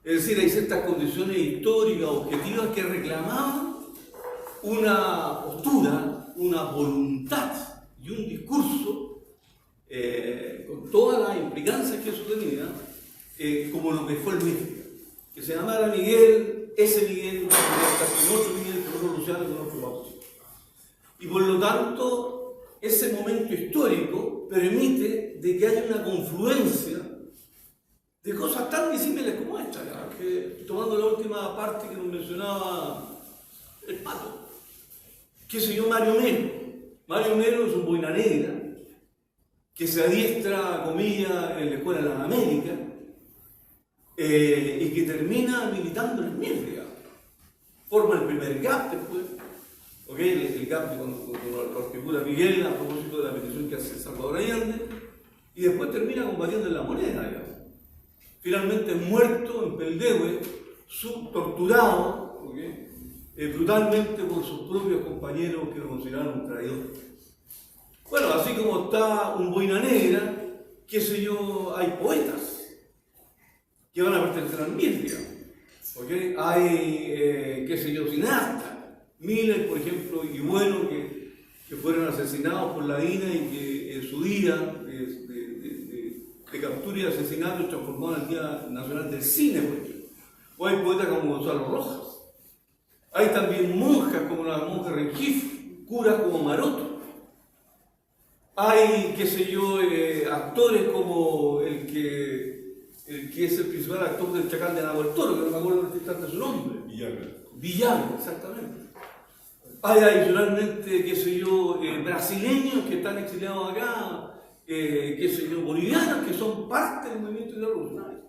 Es decir, hay ciertas condiciones históricas, objetivas, que reclamaban una postura, una voluntad y un discurso, con todas las implicancias que eso tenía, como lo que fue el Miguel. Que se llamara Miguel, ese Miguel, con otro Miguel, con otro Luciano, con otro Bauchi. Y por lo tanto, ese momento histórico permite de que haya una confluencia de cosas tan disímiles como esta, ¿ya? Que, tomando la última parte que nos mencionaba el Pato, qué sé yo, Mario Melo. Mario Melo es un boina negra que se adiestra, comillas, en la Escuela de la América y que termina militando en el MIR, digamos. Forma el primer GAP después. Okay, el GAP con lo articula Miguel a propósito de la petición que hace Salvador Allende, y después termina combatiendo en La Moneda, digamos. Finalmente muerto en Peldehue, torturado, okay, brutalmente por sus propios compañeros que lo consideraron un traidor. Bueno, así como está un boina negra, qué sé yo, hay poetas que van a pertenecer al MIR, digamos. Okay, hay, qué sé yo, cineastas. Miller, por ejemplo, y Bueno, que fueron asesinados por la DINA y que en su día de captura y asesinato transformó en el Día Nacional del Cine, por ejemplo. O hay poetas como Gonzalo Rojas. Hay también monjas como la monja Rengifo, curas como Maroto. Hay, qué sé yo, actores como el que es el principal actor del Chacal de Anáhuac Toro, que no me acuerdo en este instante su nombre. Villagra, exactamente. Hay adicionalmente, qué sé yo, brasileños que están exiliados acá, qué sé yo, bolivianos que son parte del movimiento revolucionario.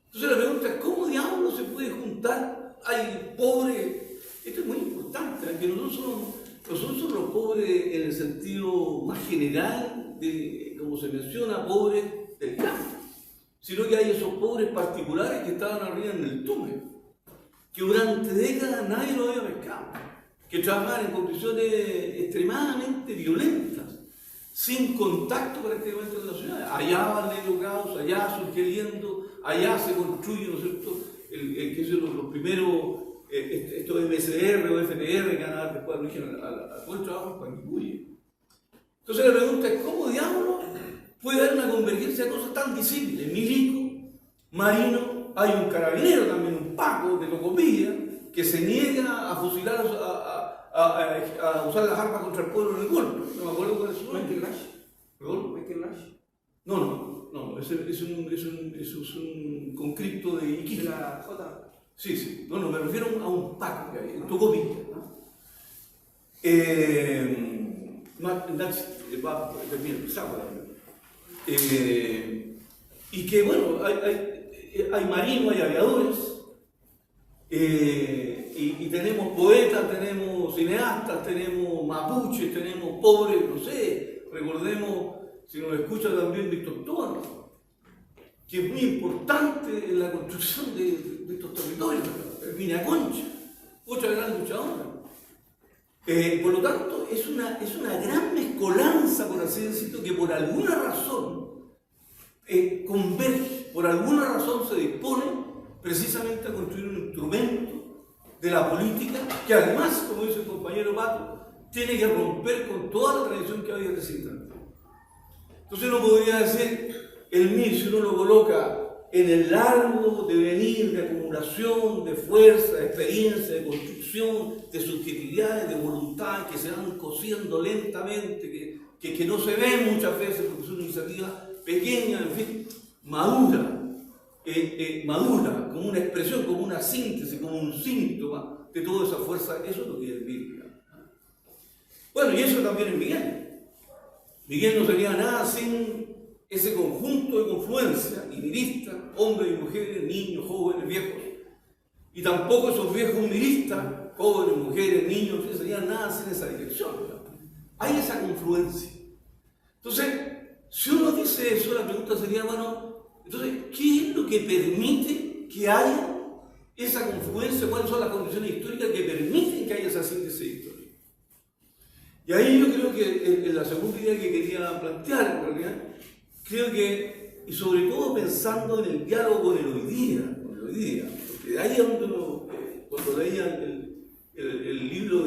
Entonces la pregunta es, ¿cómo diablos se puede juntar? Hay pobres, esto es muy importante, que nosotros somos los pobres en el sentido más general, de, como se menciona, pobres del campo, sino que hay esos pobres particulares que estaban arriba en el túnel, que durante décadas nadie lo había pescado, que trabajaban en condiciones extremadamente violentas, sin contacto prácticamente con la ciudad. Allá van educados, allá surgiendo, allá se construye, ¿no es cierto?, los primeros, estos MSR o FPR que van a dar después origen al buen trabajo en Panguipulli. Entonces la pregunta es, ¿cómo diablos puede haber una convergencia de cosas tan disímiles? Milico, Marino, hay un carabinero también, un Paco de Tocopilla, que se niega a fusilar, a usar las armas contra el pueblo en el golpe. No me acuerdo cuál es su nombre. ¿Michael Nash? ¿Perdón? ¿Michael Nash? No, es un conscripto de Iquique. ¿De la J? Sí. No, me refiero a un Paco que hay, en Tocopilla, ¿no? Nash va también empezado. Y que, bueno, hay marinos, hay aviadores. Y tenemos poetas, tenemos cineastas, tenemos mapuches, tenemos pobres, no sé, recordemos, si nos escucha también Víctor Toro, que es muy importante en la construcción de estos territorios, Herminia Concha, otra gran luchadora. Por lo tanto, es una gran mezcolanza, por así decirlo, que por alguna razón converge, por alguna razón se dispone precisamente a construir un instrumento de la política que además, como dice el compañero Pato, tiene que romper con toda la tradición que había reciente. Entonces uno podría decir, el MIR, si uno lo coloca en el largo devenir de acumulación de fuerza, de experiencia, de construcción, de subjetividades, de voluntad que se van cosiendo lentamente, que no se ven muchas veces porque es una iniciativa pequeña, en fin, madura, como una expresión, como una síntesis, como un síntoma de toda esa fuerza. Eso es lo que es Biblia. Bueno, y eso también es Miguel. Miguel no sería nada sin ese conjunto de confluencia miristas, hombres y mujeres, niños, jóvenes, viejos. Y tampoco esos viejos miristas, jóvenes, mujeres, niños, no serían nada sin esa dirección. Hay esa confluencia. Entonces, si uno dice eso, la pregunta sería, bueno, entonces, ¿qué es lo que permite que haya esa confluencia? ¿Cuáles son las condiciones históricas que permiten que haya esa síntesis histórica? Y ahí yo creo que en la segunda idea que quería plantear, en realidad, creo que, y sobre todo pensando en el diálogo con el hoy día, porque ahí es donde uno, cuando leía el libro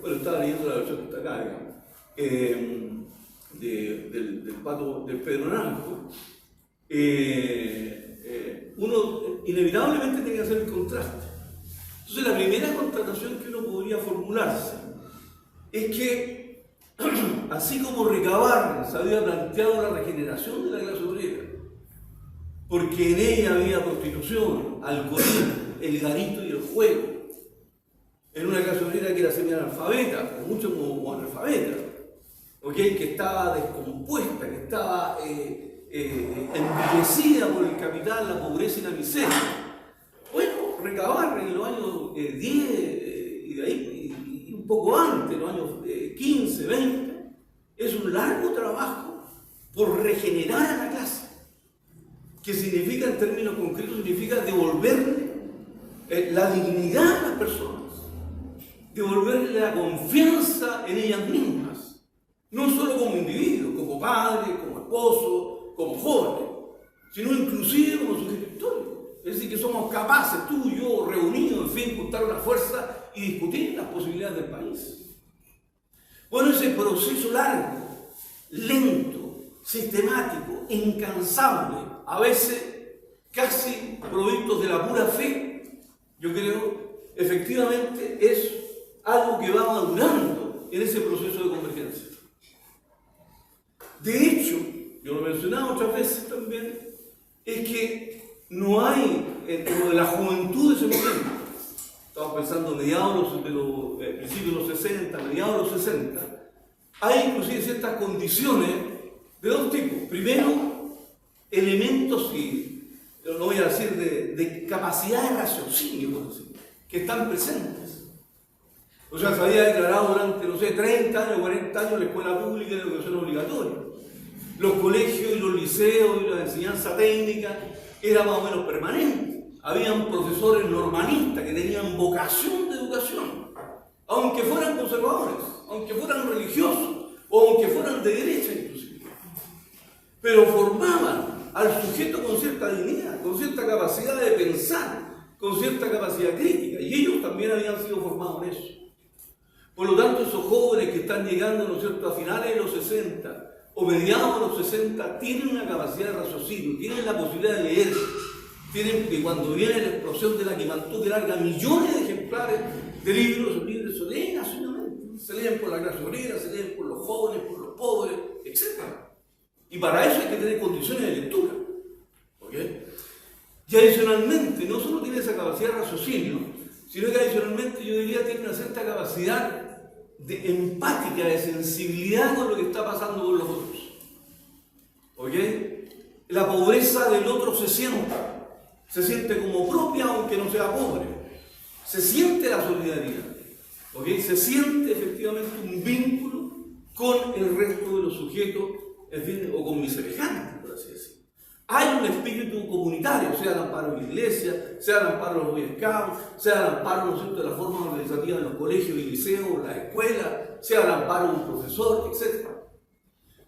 bueno, estaba leyendo la versión que está acá, digamos, del Pedro Naranjo, uno inevitablemente tiene que hacer el contraste. Entonces la primera contratación que uno podría formularse es que, así como Recabarren se había planteado la regeneración de la clase obrera, porque en ella había prostitución, alcoholismo, el garito y el juego, en una clase obrera que era semi-analfabeta, o mucho como analfabeta, ¿okay? Que estaba descompuesta, que estaba envilecida por el capital, la pobreza y la miseria. Bueno, Recabarren en los años 10 y de ahí, y un poco antes, los años 15, 20, es un largo trabajo por regenerar a la clase, que significa, en términos concretos, significa devolverle la dignidad a las personas, devolverle la confianza en ellas mismas, no solo como individuos, como padres, como esposos, como jóvenes, sino inclusive como sujeto histórico. Es decir, que somos capaces, tú y yo, reunidos, en fin, juntar una fuerza y discutir las posibilidades del país. Bueno, ese proceso largo, lento, sistemático, incansable, a veces casi productos de la pura fe, yo creo, efectivamente es algo que va madurando en ese proceso de convergencia. De hecho, yo lo he mencionado otras veces también, es que no hay, dentro de la juventud de ese momento, estamos pensando mediados de los principios de los 60, mediados de los 60, hay inclusive ciertas condiciones de dos tipos. Primero, elementos, y no voy a decir de capacidad de raciocinio, por decirlo, que están presentes. O sea, se había declarado durante, no sé, 30 años, 40 años la escuela pública de educación obligatoria. Los colegios y los liceos y la enseñanza técnica era más o menos permanente. Habían profesores normalistas que tenían vocación de educación, aunque fueran conservadores, aunque fueran religiosos, o aunque fueran de derecha inclusive. Pero formaban al sujeto con cierta dignidad, con cierta capacidad de pensar, con cierta capacidad crítica, y ellos también habían sido formados en eso. Por lo tanto, esos jóvenes que están llegando, ¿no es cierto?, a finales de los 60 o mediados de los 60, tienen una capacidad de raciocinio, tienen la posibilidad de leer, tienen que cuando viene la explosión de la Quimantú, que larga millones de ejemplares de libros, los libros se leen nacionalmente, se leen por la clase obrera, se leen por los jóvenes, por los pobres, etc. Y para eso hay que tener condiciones de lectura. ¿Okay? Y adicionalmente, no solo tiene esa capacidad de raciocinio, sino que adicionalmente yo diría tiene una cierta capacidad de empática, de sensibilidad con lo que está pasando con los otros. ¿Ok? La pobreza del otro se siente como propia aunque no sea pobre. Se siente la solidaridad. ¿Ok? Se siente efectivamente un vínculo con el resto de los sujetos, en fin, o con mis semejantes, por así decirlo. Hay un espíritu comunitario, sea el amparo de la iglesia, sea el amparo de los Boy Scouts, sea el amparo, ¿no es cierto?, de la forma organizativa de los colegios y liceos, la escuela, sea el amparo de un profesor, etc.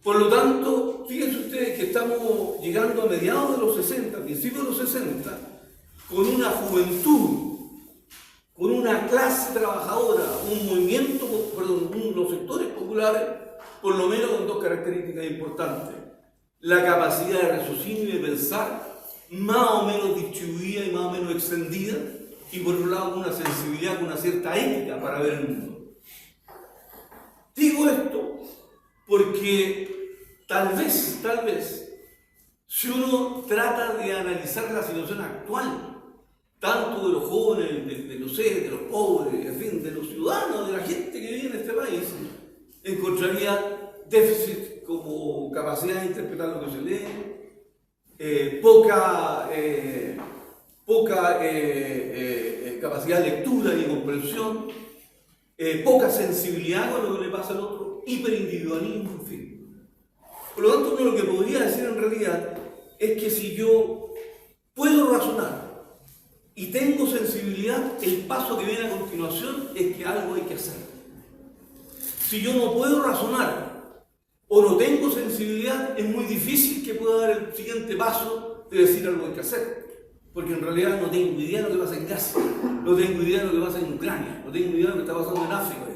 Por lo tanto, fíjense ustedes que estamos llegando a mediados de los 60, principios de los 60, con una juventud, con una clase trabajadora, un movimiento, los sectores populares por lo menos con dos características importantes: la capacidad de raciocinio y de pensar, más o menos distribuida y más o menos extendida, y por otro lado una sensibilidad, una cierta ética para ver el mundo. Digo esto porque tal vez, si uno trata de analizar la situación actual, tanto de los jóvenes, de los pobres, en fin, de los ciudadanos, de la gente que vive en este país, encontraría déficit como capacidad de interpretar lo que se lee, poca capacidad de lectura y comprensión, poca sensibilidad con lo que le pasa al otro, hiperindividualismo, en fin. Por lo tanto, uno lo que podría decir en realidad es que si yo puedo razonar y tengo sensibilidad, el paso que viene a continuación es que algo hay que hacer. Si yo no puedo razonar o no tengo sensibilidad, es muy difícil que pueda dar el siguiente paso de decir algo hay que hacer. Porque en realidad no tengo idea de lo que pasa en Gaza, no tengo idea de lo que pasa en Ucrania, no tengo idea de lo que está pasando en África,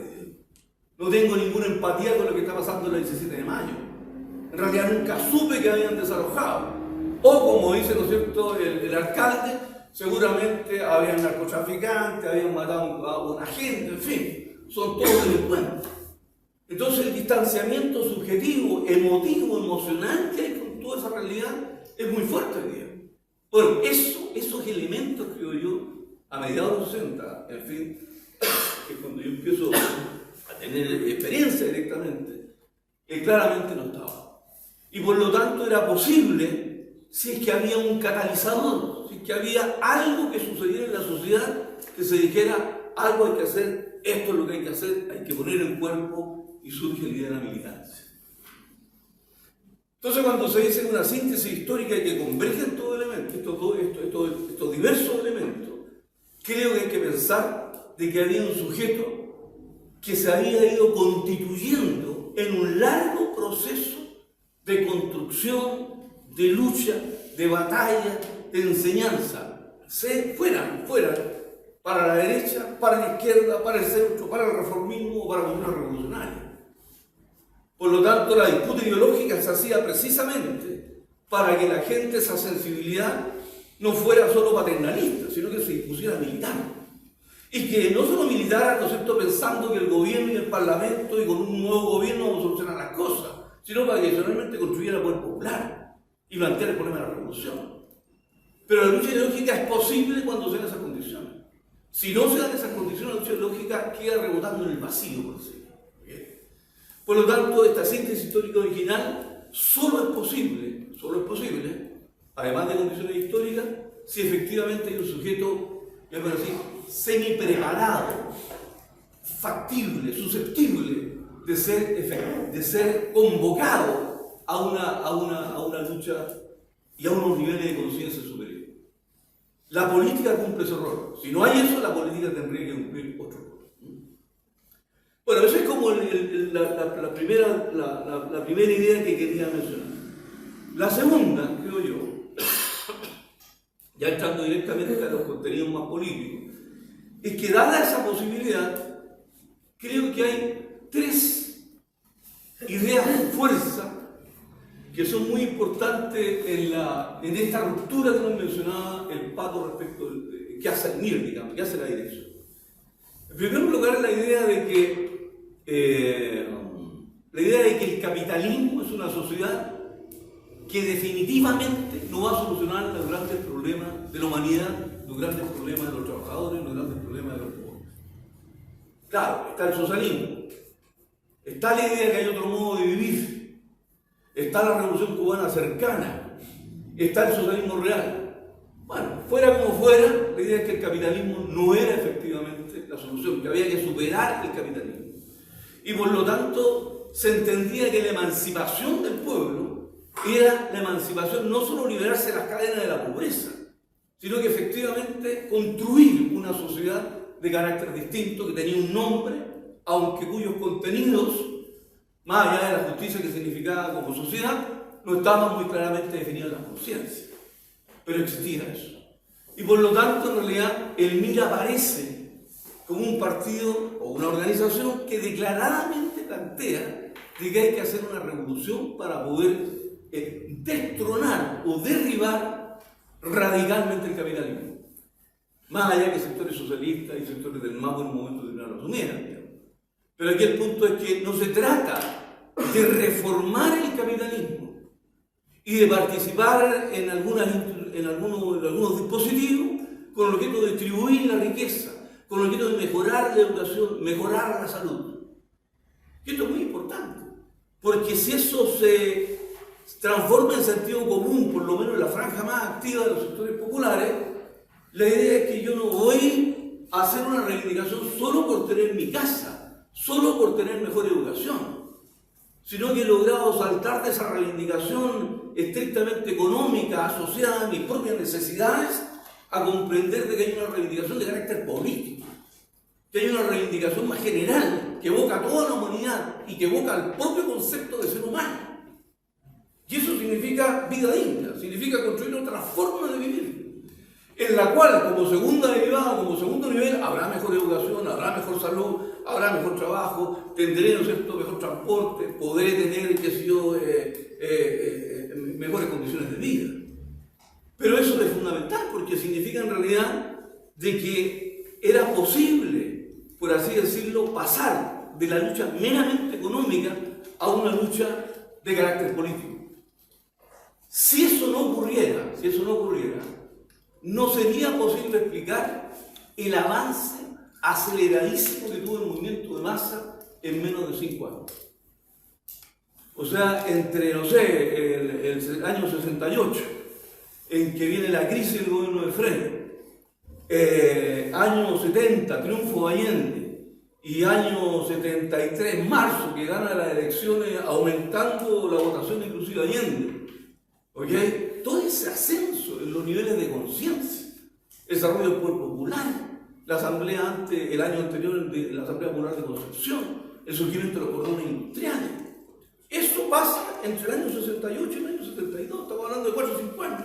no tengo ninguna empatía con lo que está pasando el 17 de mayo. En realidad nunca supe que habían desalojado. O como dice, ¿no es cierto?, el alcalde, seguramente habían narcotraficantes, habían matado a una gente, en fin, son todos delincuentes. Entonces el distanciamiento subjetivo, emotivo, emocional que hay con toda esa realidad es muy fuerte hoy día. Bueno, esos elementos, creo yo, a mediados de los 60, en fin, que cuando yo empiezo a tener experiencia directamente, claramente no estaba. Y por lo tanto era posible, si es que había un catalizador, si es que había algo que sucediera en la sociedad, que se dijera, algo hay que hacer, esto es lo que hay que hacer, hay que poner en cuerpo, y surge la idea de la militancia. Entonces, cuando se dice una síntesis histórica y que convergen todos elementos, estos diversos elementos, creo que hay que pensar de que había un sujeto que se había ido constituyendo en un largo proceso de construcción, de lucha, de batalla, de enseñanza, fuera, para la derecha, para la izquierda, para el centro, para el reformismo o para la cultura revolucionaria. Por lo tanto, la disputa ideológica se hacía precisamente para que la gente, esa sensibilidad, no fuera solo paternalista, sino que se dispusiera a militar. Y que no solo militara, ¿no es cierto?, pensando que el gobierno y el parlamento y con un nuevo gobierno vamos a solucionar las cosas, sino para que adicionalmente construyera el poder popular y plantear el problema de la revolución. Pero la lucha ideológica es posible cuando se dan esas condiciones. Si no se dan esas condiciones, la lucha ideológica queda rebotando en el vacío, por decirlo. Por lo tanto, esta síntesis histórica original solo es posible, además de condiciones históricas, si efectivamente hay un sujeto, llamémoslo así, semi-preparado, factible, susceptible de ser convocado a una lucha y a unos niveles de conciencia superiores. La política cumple ese rol. Si no hay eso, la política tendría que cumplir otro rol. Bueno, esa es como la primera idea que quería mencionar. La segunda, creo yo, ya entrando directamente a los contenidos más políticos, es que dada esa posibilidad, creo que hay tres ideas de fuerza que son muy importantes en esta ruptura que nos mencionaba el Pato respecto de qué hace el MIR, digamos, qué hace la dirección. En primer lugar, la idea de que el capitalismo es una sociedad que definitivamente no va a solucionar los grandes problemas de la humanidad, los grandes problemas de los trabajadores, los grandes problemas de los pobres. Claro, está el socialismo, está la idea que hay otro modo de vivir, está la revolución cubana cercana, está el socialismo real. Bueno, fuera como fuera, la idea es que el capitalismo no era efectivamente la solución, que había que superar el capitalismo. Y por lo tanto, se entendía que la emancipación del pueblo era la emancipación no solo liberarse de las cadenas de la pobreza, sino que efectivamente construir una sociedad de carácter distinto, que tenía un nombre, aunque cuyos contenidos, más allá de la justicia que significaba como sociedad, no estaban muy claramente definidos en la conciencia. Pero existía eso. Y por lo tanto, en realidad, el MIR aparece como un partido o una organización que declaradamente plantea de que hay que hacer una revolución para poder destronar o derribar radicalmente el capitalismo. Más allá que sectores socialistas y sectores del MAPO en un momento determinado lo asumieran, digamos. Pero aquí el punto es que no se trata de reformar el capitalismo y de participar en algunos dispositivos con el objeto de distribuir la riqueza, con el objeto de mejorar la educación, mejorar la salud. Y esto es muy importante, porque si eso se transforma en sentido común, por lo menos en la franja más activa de los sectores populares, la idea es que yo no voy a hacer una reivindicación solo por tener mi casa, solo por tener mejor educación, sino que he logrado saltar de esa reivindicación estrictamente económica, asociada a mis propias necesidades, a comprender de que hay una reivindicación de carácter político, que hay una reivindicación más general, que evoca a toda la humanidad y que evoca al propio concepto de ser humano. Y eso significa vida digna, significa construir otra forma de vivir, en la cual, como segunda derivada, como segundo nivel, habrá mejor educación, habrá mejor salud, habrá mejor trabajo, tendré, ¿no es cierto?, mejor transporte, podré tener, qué sé yo, mejores condiciones de vida. Pero eso es fundamental, porque significa en realidad de que era posible, por así decirlo, pasar de la lucha meramente económica a una lucha de carácter político. Si eso no ocurriera, no sería posible explicar el avance aceleradísimo que tuvo el movimiento de masa en menos de 5 años. O sea, entre, no sé, el año 68, en que viene la crisis del gobierno de Frey, año 70, triunfo de Allende, y año 73, marzo, que gana las elecciones aumentando la votación inclusive Allende, ¿okay? Todo ese ascenso en los niveles de conciencia, el desarrollo del poder popular, la asamblea el año anterior de la Asamblea Popular de Concepción, el surgimiento de los cordones industriales. Eso pasa entre el año 68 y el año 72, estamos hablando de 4 o 5 años.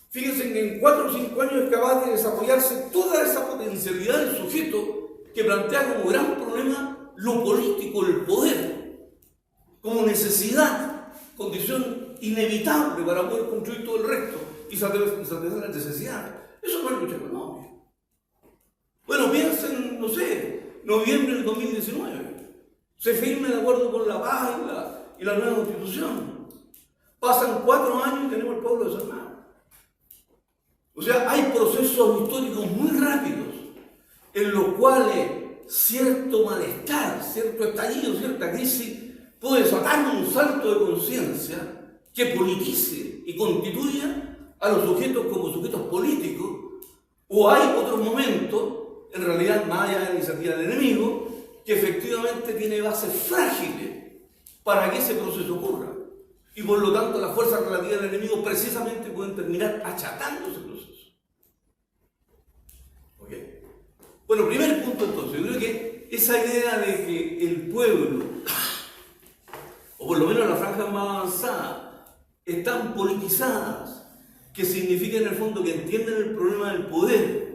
Fíjense que en 4 o 5 años es capaz de desarrollarse toda esa potencialidad del sujeto que plantea como gran problema lo político, el poder, como necesidad, condición inevitable para poder construir todo el resto y satisfacer las necesidades. Eso no es lucha económica. Bueno, piensen, no sé, noviembre del 2019. Se firma el acuerdo con la paz y la nueva constitución. Pasan 4 años y tenemos el pueblo desarmado. O sea, hay procesos históricos muy rápidos en los cuales cierto malestar, cierto estallido, cierta crisis puede desatar un salto de conciencia que politice y constituya a los sujetos como sujetos políticos, o hay otros momentos, en realidad más allá de la iniciativa del enemigo, que efectivamente tiene bases frágiles para que ese proceso ocurra. Y por lo tanto las fuerzas relativas del enemigo precisamente pueden terminar achatando ese proceso. ¿Okay? Bueno, primer punto entonces, yo creo que esa idea de que el pueblo, o por lo menos las franjas más avanzadas, están politizadas, que significa en el fondo que entienden el problema del poder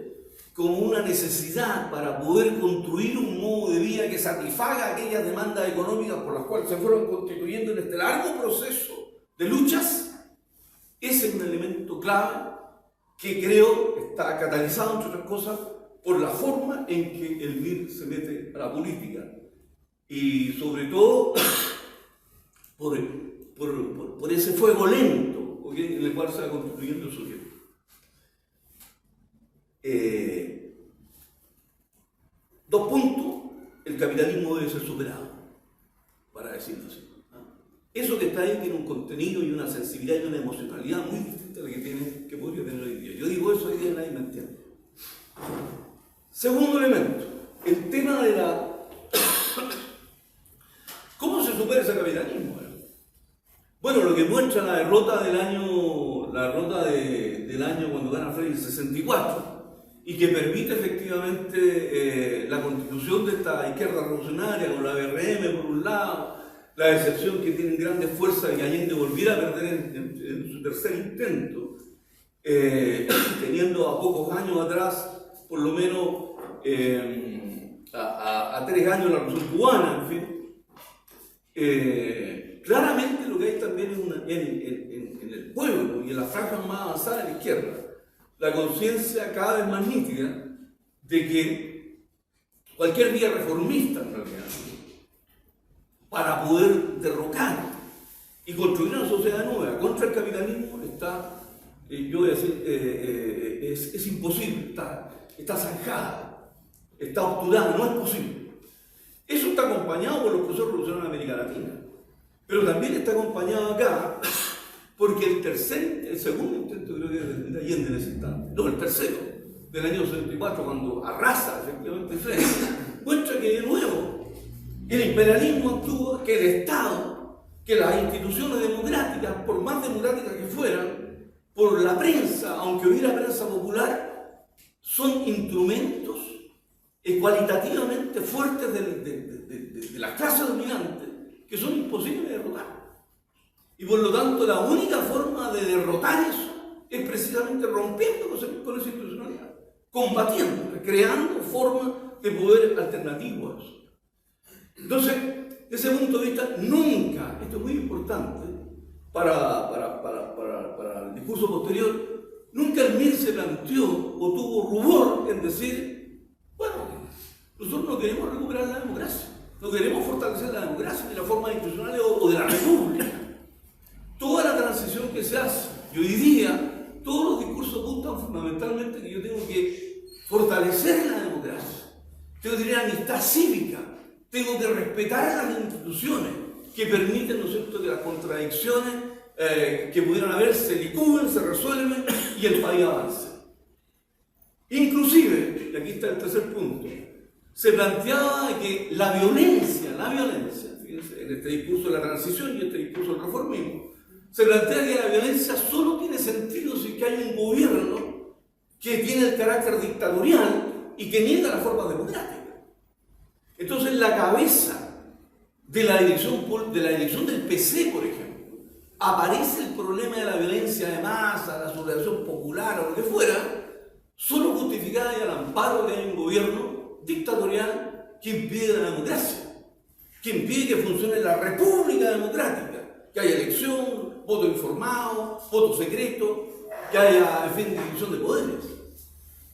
como una necesidad para poder construir un modo de vida que satisfaga aquellas demandas económicas por las cuales se fueron constituyendo en este largo proceso de luchas. Ese es un elemento clave que creo está catalizado, entre otras cosas, por la forma en que el MIR se mete a la política y sobre todo por ese fuego lento, ¿okay?, en el cual se va construyendo el sujeto. Dos puntos: el capitalismo debe ser superado, para decirlo así. Eso que está ahí tiene un contenido y una sensibilidad y una emocionalidad muy distinta a la que podría tener hoy día. Yo digo eso, hoy día nadie me entiende. Segundo elemento, el tema de ¿cómo se supera ese capitalismo? Bueno, lo que muestra la derrota del año cuando gana Frey el 64, y que permite efectivamente la constitución de esta izquierda revolucionaria con la BRM por un lado, la decepción que tienen grandes fuerzas de que Allende volviera a perder en su tercer intento, teniendo a pocos años atrás, por lo menos a 3 años la revolución cubana, en fin. claramente lo que hay también en el pueblo y en las franjas más avanzadas de la izquierda, la conciencia cada vez más nítida de que cualquier vía reformista, en realidad, para poder derrocar y construir una sociedad nueva contra el capitalismo está, yo voy a decir, es imposible, está zanjada, está obturada, no es posible. Eso está acompañado por los procesos revolucionarios en América Latina, pero también está acompañado acá porque el segundo intento, creo que es de Allende en ese instante, no, el tercero, del año 64, cuando arrasa efectivamente Frente, muestra que de nuevo el imperialismo actúa, que el Estado, que las instituciones democráticas, por más democráticas que fueran, por la prensa, aunque hubiera prensa popular, son instrumentos cualitativamente fuertes de las clases dominantes que son imposibles de derrotar. Y por lo tanto, la única forma de derrotar eso es precisamente rompiendo con esa institucionalidad, combatiendo, creando formas de poder alternativas. Entonces, desde ese punto de vista, nunca, esto es muy importante para el discurso posterior, nunca el MIR se planteó o tuvo rubor en decir, bueno, nosotros no queremos recuperar la democracia, no queremos fortalecer la democracia ni la forma institucional o de la república. Toda la transición que se hace, y hoy día, todos los discursos apuntan fundamentalmente que yo tengo que fortalecer la democracia, tengo que tener amistad cívica, tengo que respetar a las instituciones que permiten, ¿no es cierto?, que las contradicciones que pudieran haber se licúen, se resuelven y el país avance. Inclusive, y aquí está el tercer punto, se planteaba que la violencia, fíjense, en este discurso de la transición y este discurso del reformismo, se plantea que la violencia solo tiene sentido si que hay un gobierno que tiene el carácter dictatorial y que niega las formas democráticas. Entonces, en la cabeza de la dirección del PC, por ejemplo, aparece el problema de la violencia de masa, la sublevación popular o lo que fuera, solo justificada y al amparo de que hay un gobierno dictatorial que impide la democracia, que impide que funcione la república democrática, que haya elección, voto informado, voto secreto, que haya, en fin, división de poderes.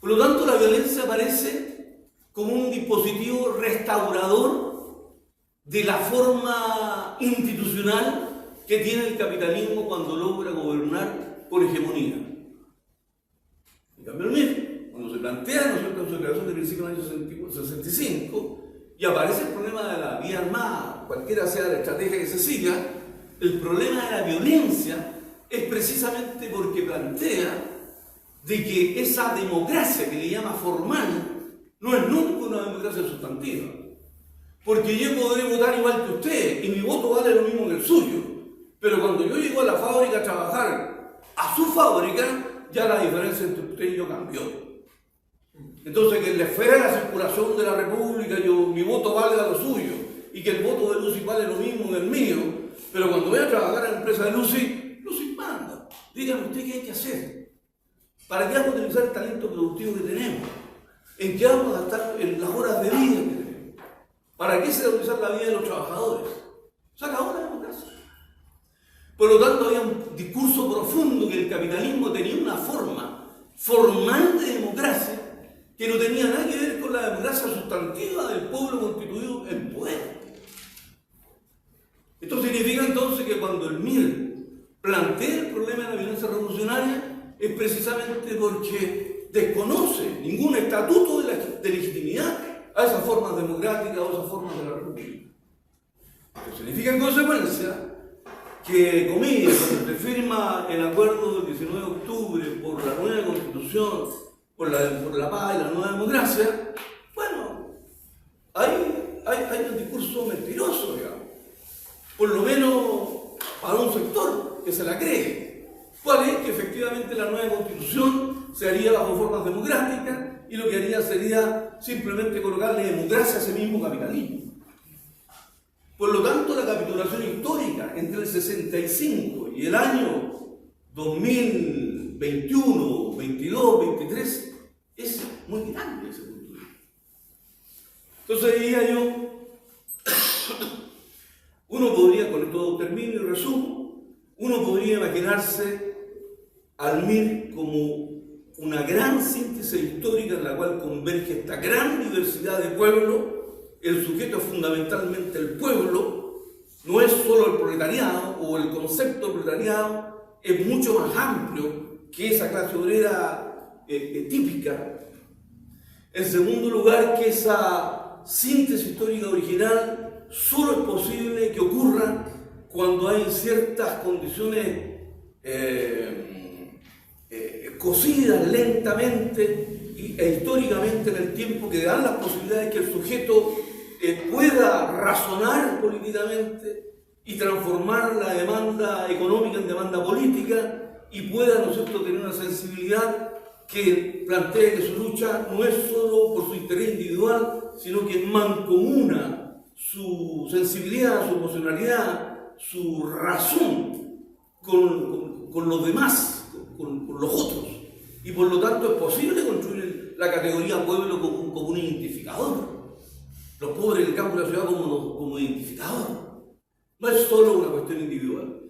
Por lo tanto, la violencia aparece como un dispositivo restaurador de la forma institucional que tiene el capitalismo cuando logra gobernar por hegemonía. En cambio, el MIR, cuando se plantea, ¿no es cierto?, en su declaración de principio del año 65, y aparece el problema de la vía armada, cualquiera sea la estrategia que se siga, el problema de la violencia es precisamente porque plantea de que esa democracia que le llama formal no es nunca una democracia sustantiva. Porque yo podré votar igual que usted y mi voto vale lo mismo que el suyo. Pero cuando yo llego a la fábrica a trabajar a su fábrica, ya la diferencia entre usted y yo cambió. Entonces, que en la esfera de la circulación de la República mi voto valga lo suyo y que el voto de Lucy vale lo mismo que el mío, pero cuando voy a trabajar en la empresa de Lucy manda. Dígame usted qué hay que hacer. ¿Para qué vamos a utilizar el talento productivo que tenemos? ¿En qué vamos a gastar las horas de vida que tenemos? ¿Para qué se va a utilizar la vida de los trabajadores? Se acabó la democracia. Por lo tanto, había un discurso profundo que el capitalismo tenía una forma formal de democracia que no tenía nada que ver con la democracia sustantiva del pueblo constituido en poder. Esto significa entonces que cuando el MIR plantea el problema de la violencia revolucionaria es precisamente porque desconoce ningún estatuto de legitimidad a esas formas democráticas o a esas formas de la república. Esto significa en consecuencia que, comillas, cuando se firma el acuerdo del 19 de octubre por la nueva constitución, por la paz y la nueva democracia, bueno, hay un discurso mentiroso, digamos, por lo menos para un sector que se la cree. ¿Cuál es? Que efectivamente la nueva constitución se haría bajo formas democráticas y lo que haría sería simplemente colocarle democracia a ese mismo capitalismo. Por lo tanto, la capitulación histórica entre el 65 y el año 2021, 22, 23 es muy grande ese punto de vista. Entonces diría yo, Uno podría, con esto termino y resumo, uno podría imaginarse al MIR como una gran síntesis histórica en la cual converge esta gran diversidad de pueblos. El sujeto es fundamentalmente el pueblo, no es solo el proletariado o el concepto proletariado, es mucho más amplio que esa clase obrera típica. En segundo lugar, que esa síntesis histórica original solo es posible que ocurra cuando hay ciertas condiciones cosidas lentamente e históricamente en el tiempo que dan las posibilidades que el sujeto pueda razonar políticamente y transformar la demanda económica en demanda política y pueda, ¿no es cierto?, tener una sensibilidad que plantee que su lucha no es solo por su interés individual, sino que mancomuna su sensibilidad, su emocionalidad, su razón con los demás, con los otros. Y por lo tanto es posible construir la categoría pueblo como un identificador. Los pobres del campo de la ciudad como identificador. No es solo una cuestión individual.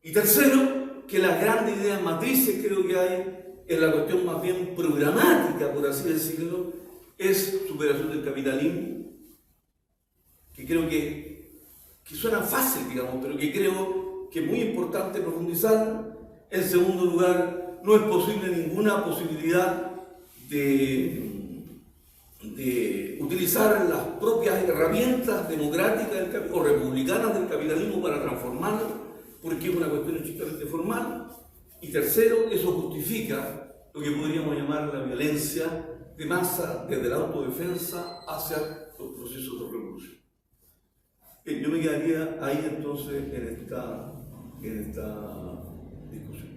Y tercero, que las grandes ideas matrices creo que hay en la cuestión más bien programática, por así decirlo, es superación del capitalismo, que creo que suena fácil, digamos, pero que creo que es muy importante profundizar. En segundo lugar, no es posible ninguna posibilidad de utilizar las propias herramientas democráticas o republicanas del capitalismo para transformarlo, porque es una cuestión estrictamente formal. Y tercero, eso justifica lo que podríamos llamar la violencia de masa desde la autodefensa hacia los procesos de revolución. Yo me quedaría ahí entonces en esta discusión.